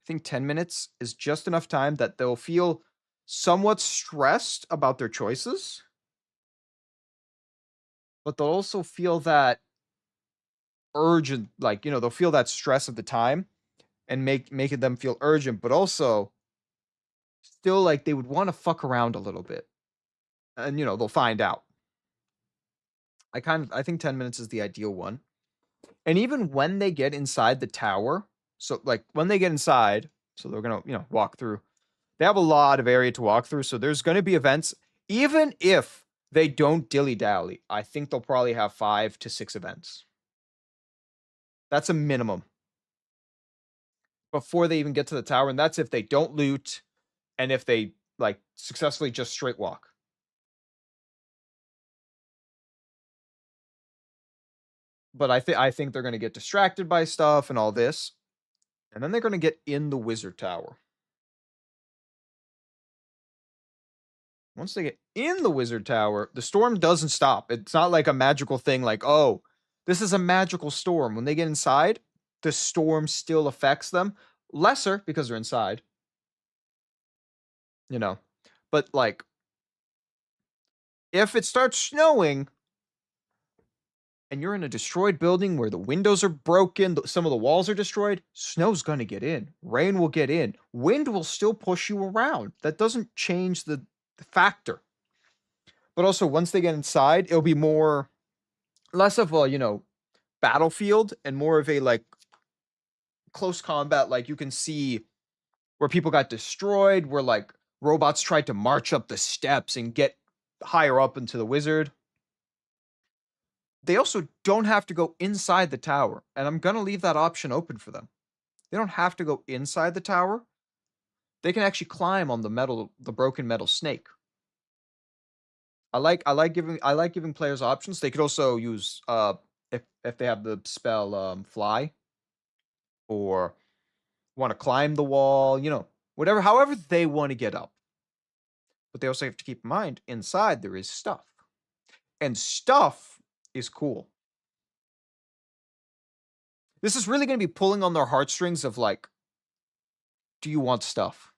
I think 10 minutes is just enough time that they'll feel somewhat stressed about their choices, but they'll also feel that urgent, like, they'll feel that stress of the time and making them feel urgent, but also still like they would want to fuck around a little bit. And they'll find out. I think 10 minutes is the ideal one. And even when they get inside the tower, so like when they get inside, so they're gonna, walk through. They have a lot of area to walk through, so there's gonna be events. Even if they don't dilly dally, I think they'll probably have 5 to 6 events. That's a minimum before they even get to the tower, and that's if they don't loot and if they like successfully just straight walk. But I think they're gonna get distracted by stuff and all this, and then they're gonna get in the wizard tower. Once they get in the wizard tower, the storm doesn't stop. It's not like a magical thing like, oh, this is a magical storm. When they get inside, the storm still affects them. Lesser because they're inside, you know. But like if it starts snowing and you're in a destroyed building where the windows are broken, some of the walls are destroyed, snow's going to get in. Rain will get in. Wind will still push you around. That doesn't change the factor. But also once they get inside, it'll be more less of a, battlefield and more of a like close combat. Like you can see where people got destroyed, where like robots tried to march up the steps and get higher up into the wizard. They also don't have to go inside the tower, and I'm gonna leave that option open for them. They don't have to go inside the tower. They can actually climb on the broken metal snake. I like giving players options. They could also use if they have the spell fly or want to climb the wall, whatever, however they want to get up. But they also have to keep in mind inside there is stuff. And stuff is cool. This is really going to be pulling on their heartstrings of like, do you want stuff?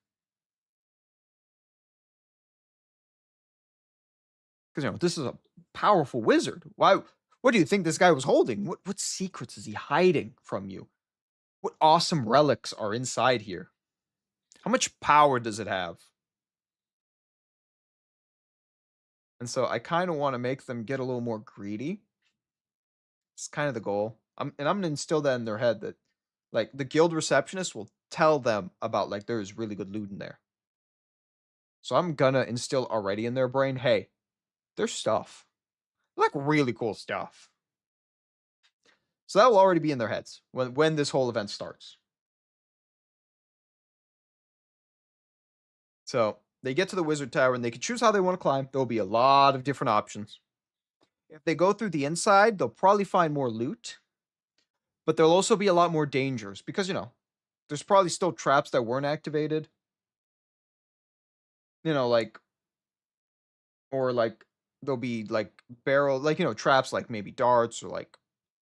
Because this is a powerful wizard. Why? What do you think this guy was holding? What secrets is he hiding from you? What awesome relics are inside here? How much power does it have? And so I kind of want to make them get a little more greedy. It's kind of the goal. And I'm gonna instill that in their head that like the guild receptionist will tell them about like there's really good loot in there. So I'm gonna instill already in their brain, hey, there's stuff. Like really cool stuff. So that will already be in their heads when this whole event starts. So they get to the wizard tower and they can choose how they want to climb. There'll be a lot of different options. If they go through the inside, they'll probably find more loot, but there'll also be a lot more dangers because there's probably still traps that weren't activated. Like or like there'll be like barrel like traps like maybe darts or like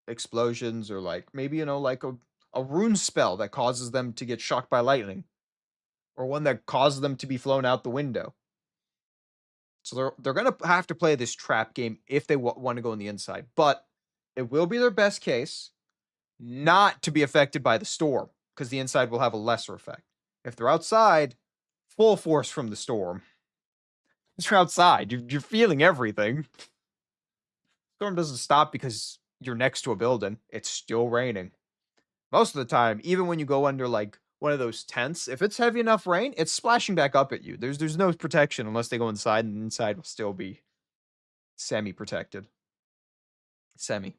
explosions or like maybe like a rune spell that causes them to get shocked by lightning or one that causes them to be flown out the window. So they're gonna have to play this trap game if they want to go on the inside, but it will be their best case not to be affected by the storm because the inside will have a lesser effect. If they're outside, full force from the storm. If you're outside, you're feeling everything. Storm doesn't stop because you're next to a building. It's still raining. Most of the time, even when you go under like one of those tents, if it's heavy enough rain, it's splashing back up at you. There's no protection unless they go inside, and inside will still be semi-protected. Semi.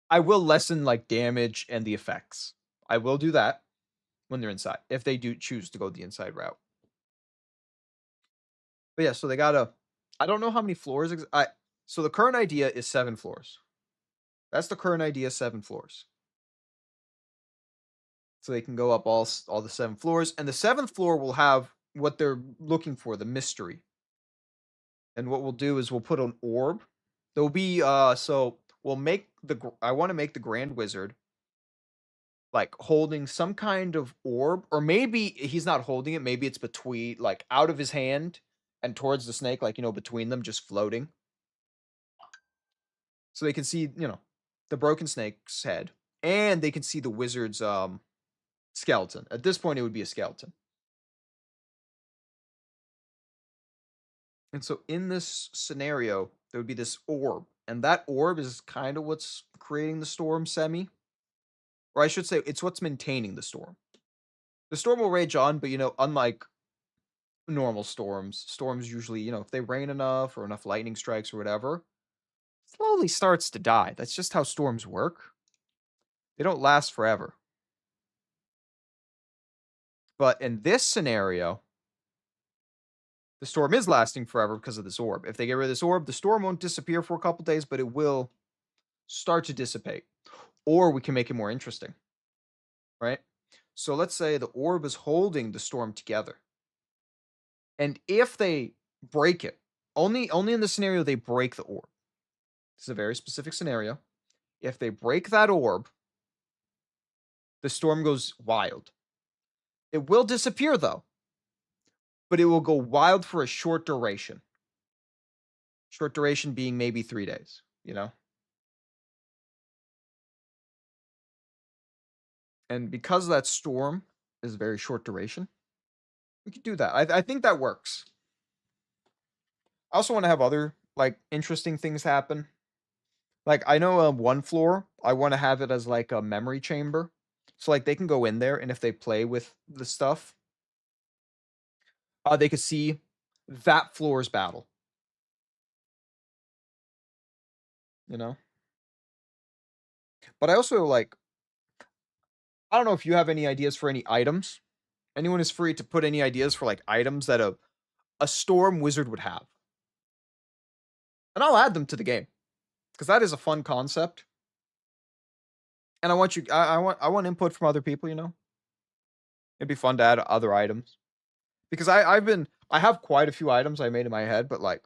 I will lessen like damage and the effects. I will do that when they're inside, if they do choose to go the inside route. But yeah, so they gotta. I don't know how many floors. So the current idea is 7 floors. That's the current idea. 7 floors. So they can go up all the 7 floors, and the 7th floor will have what they're looking for, the mystery. And what we'll do is we'll put an orb. There'll be so we'll make I want to make the Grand Wizard like holding some kind of orb, or maybe he's not holding it. Maybe it's between, like, out of his hand and towards the snake, like, between them, just floating. So they can see, the broken snake's head, and they can see the wizard's skeleton. At this point, it would be a skeleton. And so in this scenario, there would be this orb, and that orb is kind of what's creating the storm semi, or I should say, it's what's maintaining the storm. The storm will rage on, but unlike normal storms usually, if they rain enough or enough lightning strikes or whatever, slowly starts to die. That's just how storms work. They don't last forever. But in this scenario, the storm is lasting forever because of this orb. If they get rid of this orb, the storm won't disappear for a couple days, but it will start to dissipate. Or we can make it more interesting, right? So let's say the orb is holding the storm together. And if they break it, only in the scenario they break the orb. This is a very specific scenario. If they break that orb, the storm goes wild. It will disappear though, but it will go wild for a short duration. Short duration being maybe 3 days, And because that storm is very short duration, we could do that. I think that works. I also want to have other like interesting things happen. Like I know one floor, I want to have it as like a memory chamber. So like they can go in there, and if they play with the stuff, they could see that floor's battle. You know? But I also like, I don't know if you have any ideas for any items. Anyone is free to put any ideas for like items that a storm wizard would have. And I'll add them to the game. Because that is a fun concept. And I want input from other people. It'd be fun to add other items. Because I have quite a few items I made in my head, but like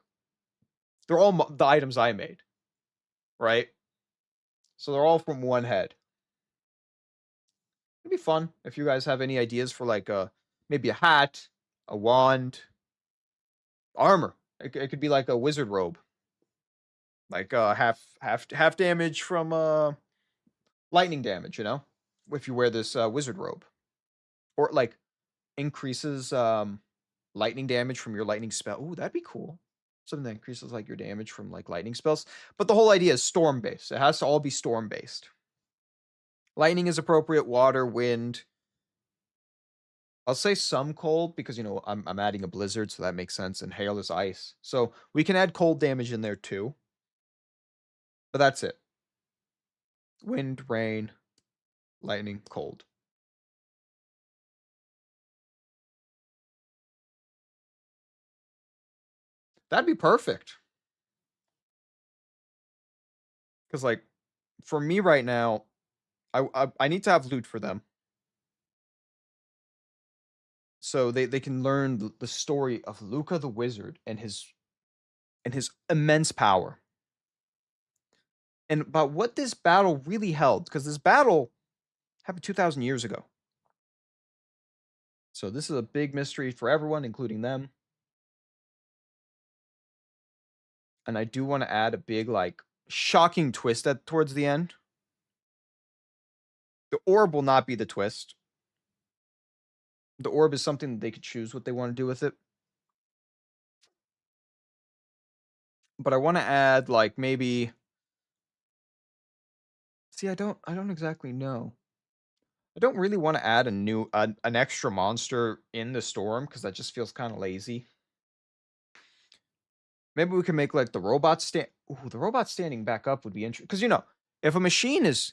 they're all the items I made, right? So they're all from one head. It'd be fun if you guys have any ideas for like maybe a hat, a wand, armor. It could be like a wizard robe, like half damage from lightning damage. If you wear this wizard robe, or like increases lightning damage from your lightning spell. Ooh, that'd be cool. Something that increases like your damage from like lightning spells. But the whole idea is storm based. It has to all be storm based. Lightning is appropriate. Water, wind. I'll say some cold because I'm adding a blizzard, so that makes sense. And hail is ice, so we can add cold damage in there too. But that's it. Wind, rain, lightning, cold. That'd be perfect. Because like for me right now, I need to have loot for them, so they can learn the story of Luca the Wizard and his immense power, and about what this battle really held, because this battle happened 2,000 years ago. So this is a big mystery for everyone, including them. And I do want to add a big, like, shocking twist towards the end. The orb will not be the twist. The orb is something that they could choose what they want to do with it. But I want to add, like, maybe. See, I don't exactly know. I don't really want to add an extra monster in the storm because that just feels kind of lazy. Maybe we can make like the robot stand. Ooh, the robot standing back up would be interesting because if a machine is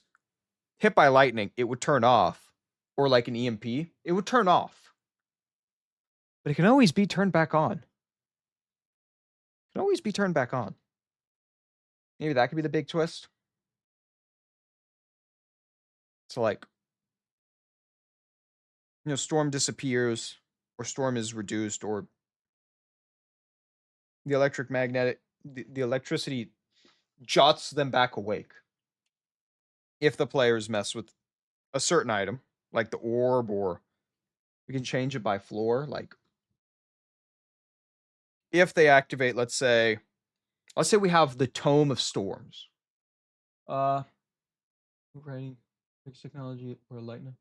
hit by lightning, it would turn off, or like an EMP, it would turn off. But it can always be turned back on. It can always be turned back on. Maybe that could be the big twist. So like, storm disappears, or storm is reduced, or the electricity jots them back awake if the players mess with a certain item, like the orb, or we can change it by floor. Like if they activate, let's say we have the Tome of Storms. Uh, writing, fixed technology, or lightning.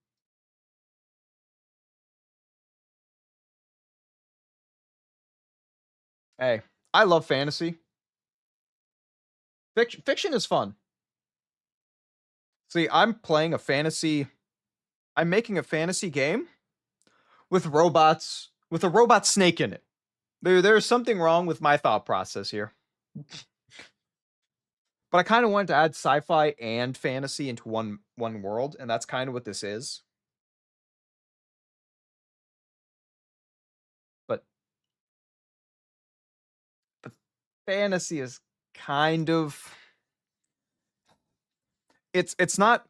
Hey, I love fantasy. Fiction is fun. See, I'm playing a fantasy. I'm making a fantasy game with robots, with a robot snake in it. There's something wrong with my thought process here. But I kind of wanted to add sci-fi and fantasy into one world, and that's kind of what this is. But the fantasy is kind of it's not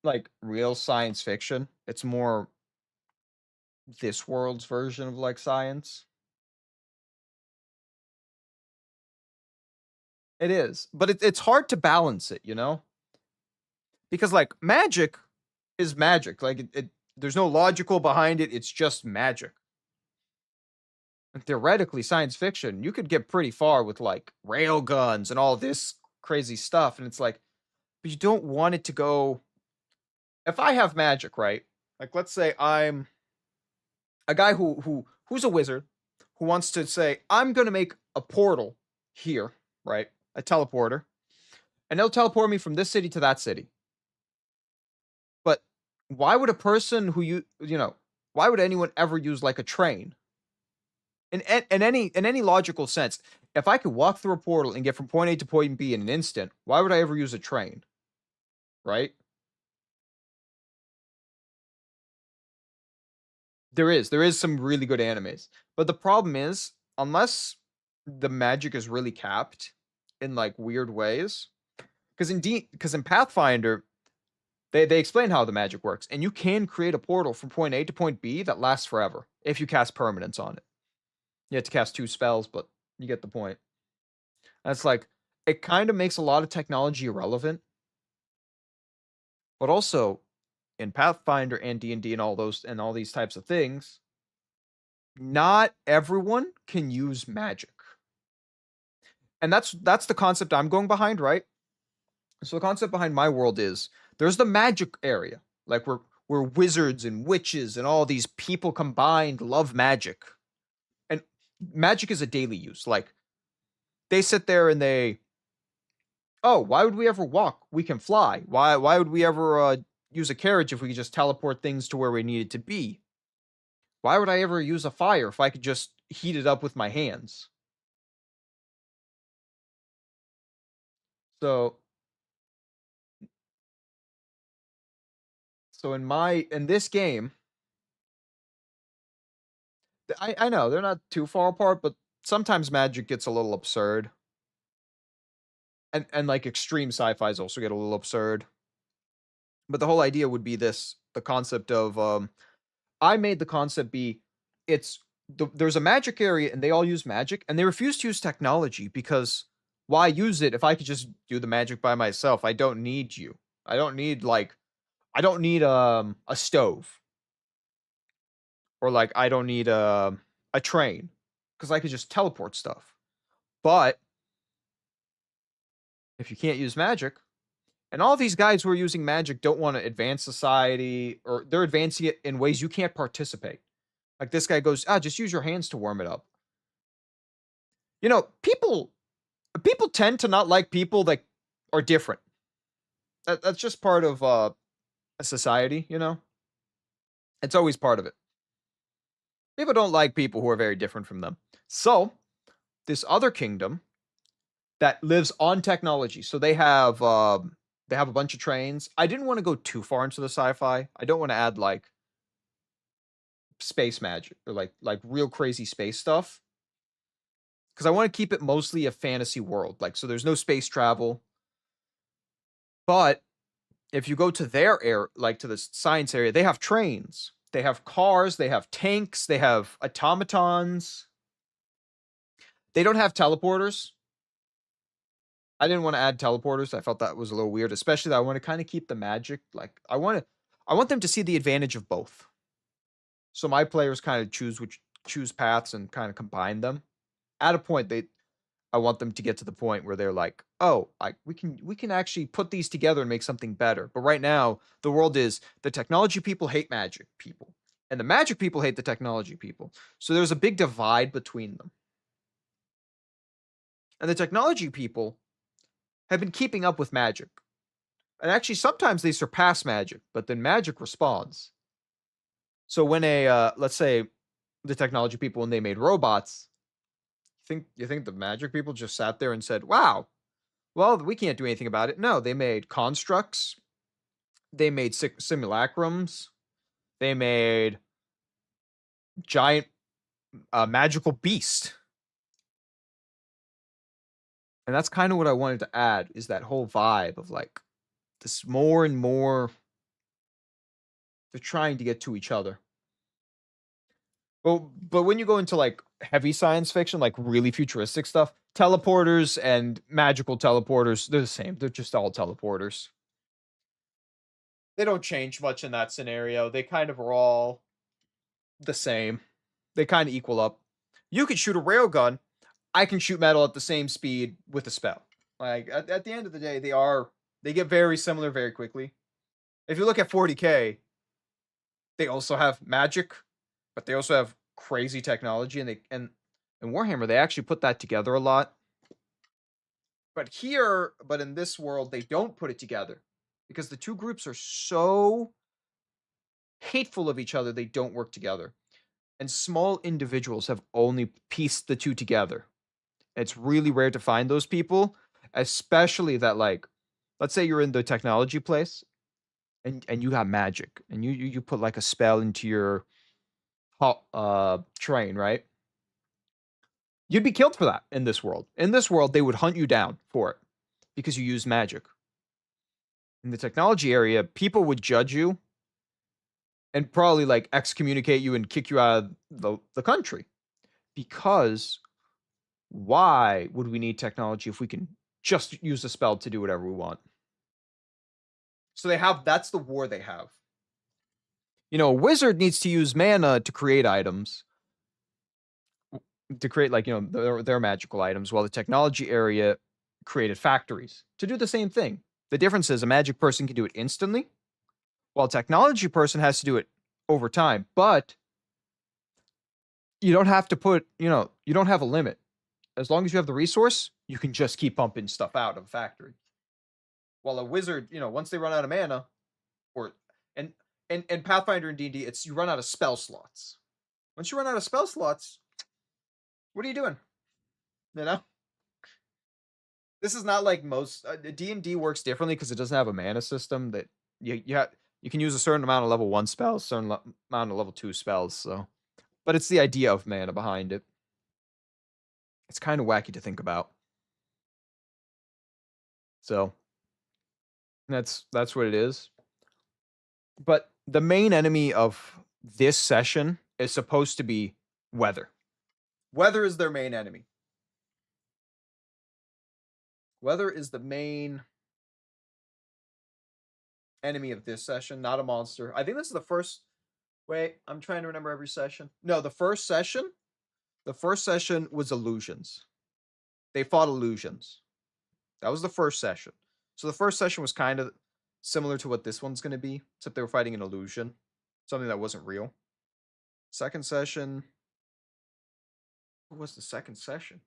like real science fiction. It's more this world's version of like science. It is, but it's hard to balance it, because like magic is magic. Like there's no logical behind it. It's just magic. And theoretically, science fiction, you could get pretty far with like rail guns and all this crazy stuff. And it's like, but you don't want it to go. If I have magic, right? Like, let's say I'm a guy who's a wizard who wants to say, I'm gonna make a portal here, right? A teleporter, and it'll teleport me from this city to that city. But why would a person who why would anyone ever use like a train? In any logical sense, if I could walk through a portal and get from point A to point B in an instant, why would I ever use a train? Right? There is some really good animes, but the problem is unless the magic is really capped in like weird ways, because in Pathfinder they explain how the magic works, and you can create a portal from point A to point B that lasts forever if you cast permanence on it. You have to cast two spells, but you get the point. That's like it kind of makes a lot of technology irrelevant, but also in Pathfinder and D&D and all those and all these types of things, not everyone can use magic. And that's the concept I'm going behind, right? So the concept behind my world is there's the magic area, like where wizards and witches and all these people combined love magic. And magic is a daily use. Like they sit there and oh, why would we ever walk? We can fly. Why would we ever use a carriage if we could just teleport things to where we needed to be? Why would I ever use a fire if I could just heat it up with my hands? So so in this game, I know they're not too far apart, but sometimes magic gets a little absurd. And like extreme sci-fis also get a little absurd. But the whole idea would be the concept of I made the concept be there's a magic area and they all use magic and they refuse to use technology because why use it if I could just do the magic by myself? I don't need you. I don't need like I don't need a stove, or like I don't need a train because I could just teleport stuff. But if you can't use magic, and all these guys who are using magic don't want to advance society, or they're advancing it in ways you can't participate. Like this guy goes, just use your hands to warm it up. People tend to not like people that are different. That's just part of a society, It's always part of it. People don't like people who are very different from them. So, this other kingdom that lives on technology. So they have a bunch of trains. I didn't want to go too far into the sci-fi. I don't want to add like space magic or like real crazy space stuff because I want to keep it mostly a fantasy world. Like so there's no space travel. But if you go to their air like to the science area, they have trains. They have cars, they have tanks, they have automatons. They don't have teleporters. I didn't want to add teleporters. I felt that was a little weird, especially that I want to kind of keep the magic. Like I want them to see the advantage of both. So my players kind of choose paths and kind of combine them. At a point, I want them to get to the point where they're like, oh, we can actually put these together and make something better. But right now, the world is the technology people hate magic people, and the magic people hate the technology people. So there's a big divide between them. And the technology people have been keeping up with magic. And actually, sometimes they surpass magic, but then magic responds. So when let's say the technology people, when they made robots, you think the magic people just sat there and said, wow, well, we can't do anything about it. No, they made constructs, they made simulacrums, they made giant magical beast. And that's kind of what I wanted to add is that whole vibe of like this more and more they're trying to get to each other. Well, but when you go into like heavy science fiction, like really futuristic stuff, teleporters and magical teleporters, they're the same. They're just all teleporters. They don't change much in that scenario. They kind of are all the same. They kind of equal up. You could shoot a railgun. I can shoot metal at the same speed with a spell. Like at the end of the day, they get very similar very quickly. If you look at 40K, they also have magic, but they also have crazy technology, and in Warhammer they actually put that together a lot. But in this world, they don't put it together because the two groups are so hateful of each other they don't work together. And small individuals have only pieced the two together. It's really rare to find those people, especially that like, let's say you're in the technology place and you got magic and you put like a spell into your train, right? You'd be killed for that in this world. In this world, they would hunt you down for it because you use magic. In the technology area, people would judge you and probably like excommunicate you and kick you out of the country. Because why would we need technology if we can just use a spell to do whatever we want? So that's the war they have. You know, a wizard needs to use mana to create items, to create like, you know, their magical items, while the technology area created factories to do the same thing. The difference is a magic person can do it instantly, while a technology person has to do it over time. But you don't have to you don't have a limit. As long as you have the resource, you can just keep pumping stuff out of a factory. While a wizard, once they run out of mana, or and and Pathfinder and D&D, it's you run out of spell slots. Once you run out of spell slots, what are you doing? You know, this is not like most D&D works differently because it doesn't have a mana system that you can use a certain amount of level 1 spells, certain amount of level 2 spells. So, but it's the idea of mana behind it. It's kind of wacky to think about. So that's what it is. But the main enemy of this session is supposed to be weather. Weather is their main enemy. Weather is the main enemy of this session, not a monster. I think this is the first. Wait, I'm trying to remember every session. No, the first session. The first session was illusions. They fought illusions. That was the first session. So the first session was kind of similar to what this one's going to be, except they were fighting an illusion, something that wasn't real. Second session. What was the second session?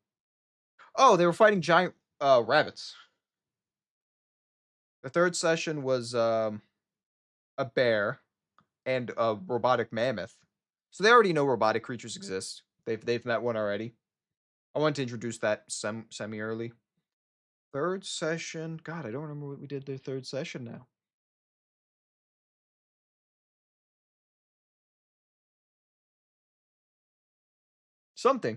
Oh, they were fighting giant rabbits. The third session was a bear and a robotic mammoth. So they already know robotic creatures exist. They've met one already. I wanted to introduce that semi early. Third session. God, I don't remember what we did the third session now. Something.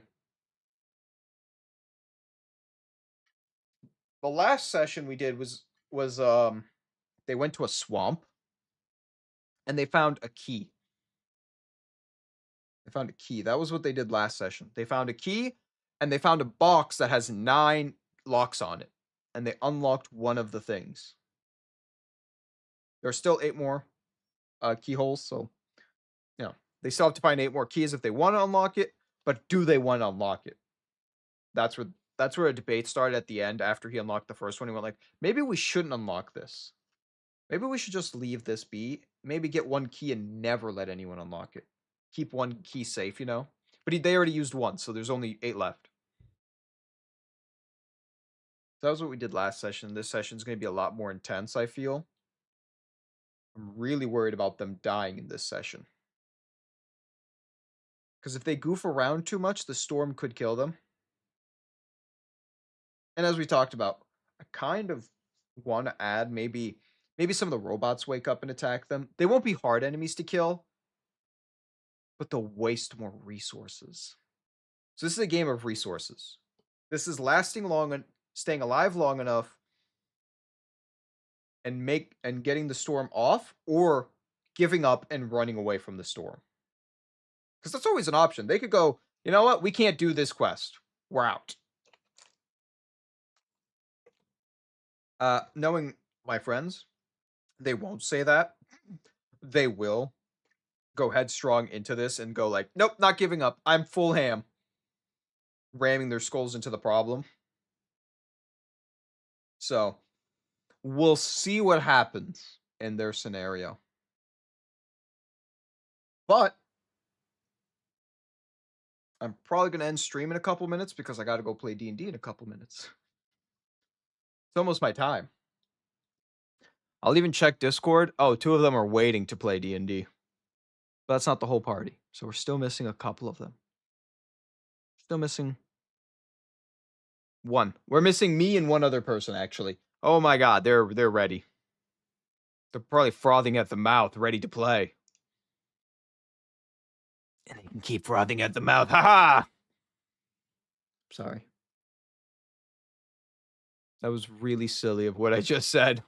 The last session we did was they went to a swamp and they found a key. They found a key. That was what they did last session. They found a key and they found a box that has 9 locks on it. And they unlocked one of the things. There are still 8 more. keyholes, so you know they still have to find 8 more keys if they want to unlock it. But do they want to unlock it? That's where that's where a debate started at the end after he unlocked the first one. He went like, maybe we shouldn't unlock this. Maybe we should just leave this be. Maybe get one key and never let anyone unlock it. Keep one key safe, you know. But they already used one, so there's only 8 left. So that was what we did last session. This session is going to be a lot more intense, I feel. I'm really worried about them dying in this session. Because if they goof around too much, the storm could kill them. And as we talked about, I kind of want to add maybe some of the robots wake up and attack them. They won't be hard enemies to kill, but they'll waste more resources. So this is a game of resources. This is lasting long and staying alive long enough and getting the storm off, or giving up and running away from the storm. Because that's always an option. They could go, you know what? We can't do this quest. We're out. Knowing my friends, they won't say that. They will go headstrong into this and go like, nope, not giving up. I'm full ham. Ramming their skulls into the problem. So we'll see what happens in their scenario. But I'm probably going to end stream in a couple minutes because I got to go play D&D in a couple minutes. It's almost my time. I'll even check Discord. Oh, 2 of them are waiting to play D&D. But that's not the whole party. So we're still missing a couple of them. Still missing 1. We're missing me and 1 other person, actually. Oh my god, they're ready. They're probably frothing at the mouth, ready to play. And they can keep frothing at the mouth. Haha! Sorry. That was really silly of what I just said.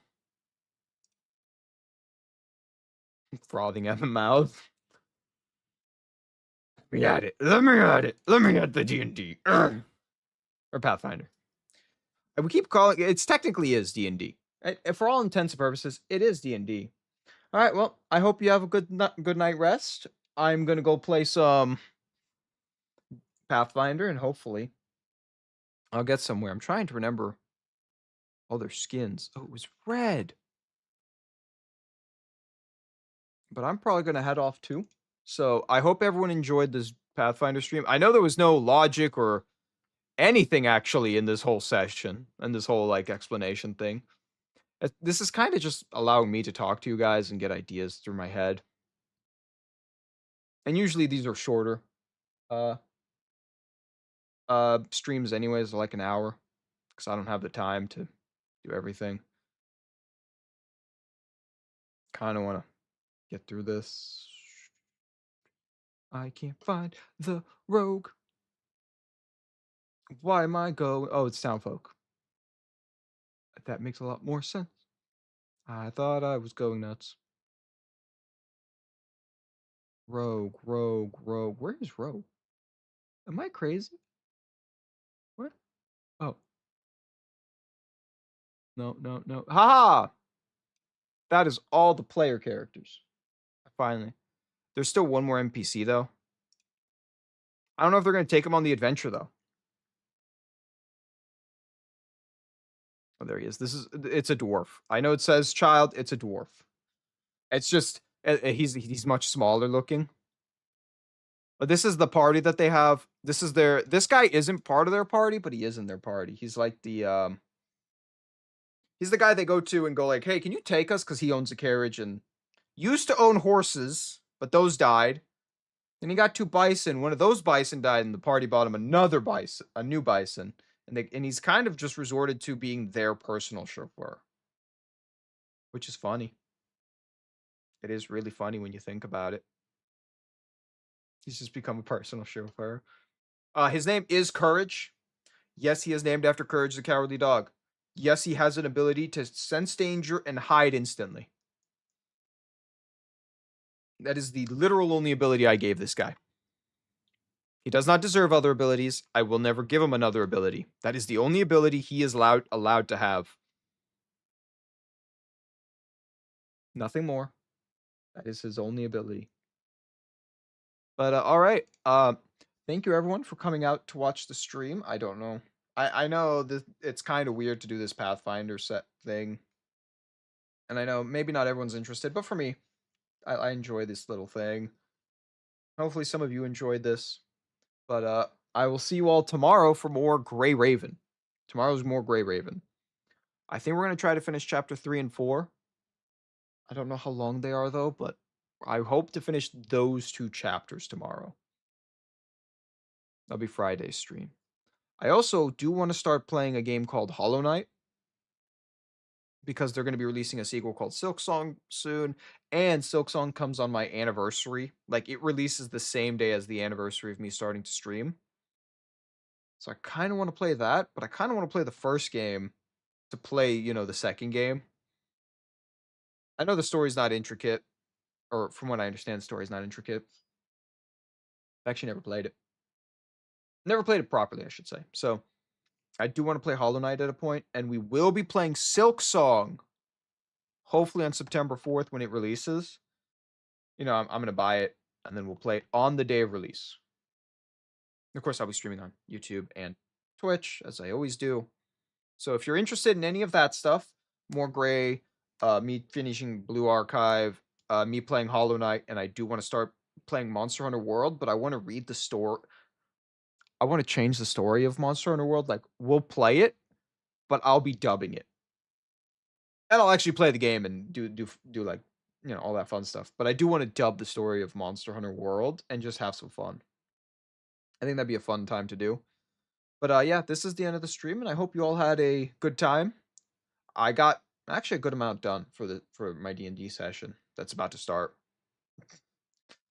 Frothing at the mouth. Let me at it. Let me at it. Let me at the D&D. Or Pathfinder. And we keep calling it's technically is D&D. For all intents and purposes, it is D&D. All right, well, I hope you have a good night rest. I'm going to go play some Pathfinder and hopefully I'll get somewhere. I'm trying to remember all their skins. Oh, it was red. But I'm probably going to head off too. So I hope everyone enjoyed this Pathfinder stream. I know there was no logic or anything actually in this whole session and this whole like explanation thing. This is kind of just allowing me to talk to you guys and get ideas through my head. And usually these are shorter streams anyways, like an hour, because I don't have the time to do everything. Kind of want to get through this. I can't find the rogue. Why am I going? Oh, it's Townfolk. That makes a lot more sense. I thought I was going nuts. Rogue, rogue, rogue. Where is rogue? Am I crazy? What? Oh. No, no, no. Ha! That is all the player characters. Finally. There's still 1 more NPC, though. I don't know if they're going to take him on the adventure, though. Oh, there he is. It's a dwarf. I know it says child. It's a dwarf. It's just, he's much smaller looking. But this is the party that they have. This guy isn't part of their party, but he is in their party. He's like he's the guy they go to and go like, hey, can you take us? Because he owns a carriage and used to own horses, but those died. Then he got 2 bison. One of those bison died, and the party bought him another bison, a new bison. And he's kind of just resorted to being their personal chauffeur, which is funny. It is really funny when you think about it. He's just become a personal chauffeur. His name is Courage. Yes, he is named after Courage the Cowardly Dog. Yes, he has an ability to sense danger and hide instantly. That is the literal only ability I gave this guy. He does not deserve other abilities. I will never give him another ability. That is the only ability he is allowed to have. Nothing more. That is his only ability. But all right. Thank you everyone for coming out to watch the stream. I don't know. I know this it's kind of weird to do this Pathfinder set thing. And I know maybe not everyone's interested, but for me, I enjoy this little thing. Hopefully some of you enjoyed this. But I will see you all tomorrow for more Grey Raven. Tomorrow's more Grey Raven. I think we're gonna try to finish chapter 3 and 4. I don't know how long they are though, but I hope to finish those two chapters tomorrow. That'll be Friday's stream. I also do want to start playing a game called Hollow Knight because they're going to be releasing a sequel called Silksong soon, and Silksong comes on my anniversary. Like it releases the same day as the anniversary of me starting to stream. So I kind of want to play that, but I kind of want to play the first game to play, the second game. I know the story's not intricate, or from what I understand, the story's not intricate. I actually never played it. Never played it properly, I should say. So I do want to play Hollow Knight at a point, and we will be playing Silksong hopefully on September 4th when it releases. I'm going to buy it, and then we'll play it on the day of release. Of course, I'll be streaming on YouTube and Twitch, as I always do. So if you're interested in any of that stuff, more Gray, me finishing Blue Archive, me playing Hollow Knight, and I do want to start playing Monster Hunter World, but I want to read the story. I want to change the story of Monster Hunter World. Like, we'll play it, but I'll be dubbing it. And I'll actually play the game and do like, all that fun stuff. But I do want to dub the story of Monster Hunter World and just have some fun. I think that'd be a fun time to do. But yeah, this is the end of the stream, and I hope you all had a good time. I got actually a good amount done for my D&D session that's about to start.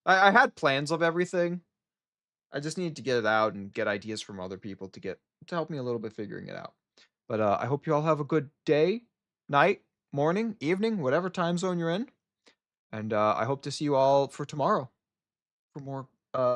I had plans of everything. I just needed to get it out and get ideas from other people to help me a little bit figuring it out. But I hope you all have a good day, night, morning, evening, whatever time zone you're in. And I hope to see you all for tomorrow for more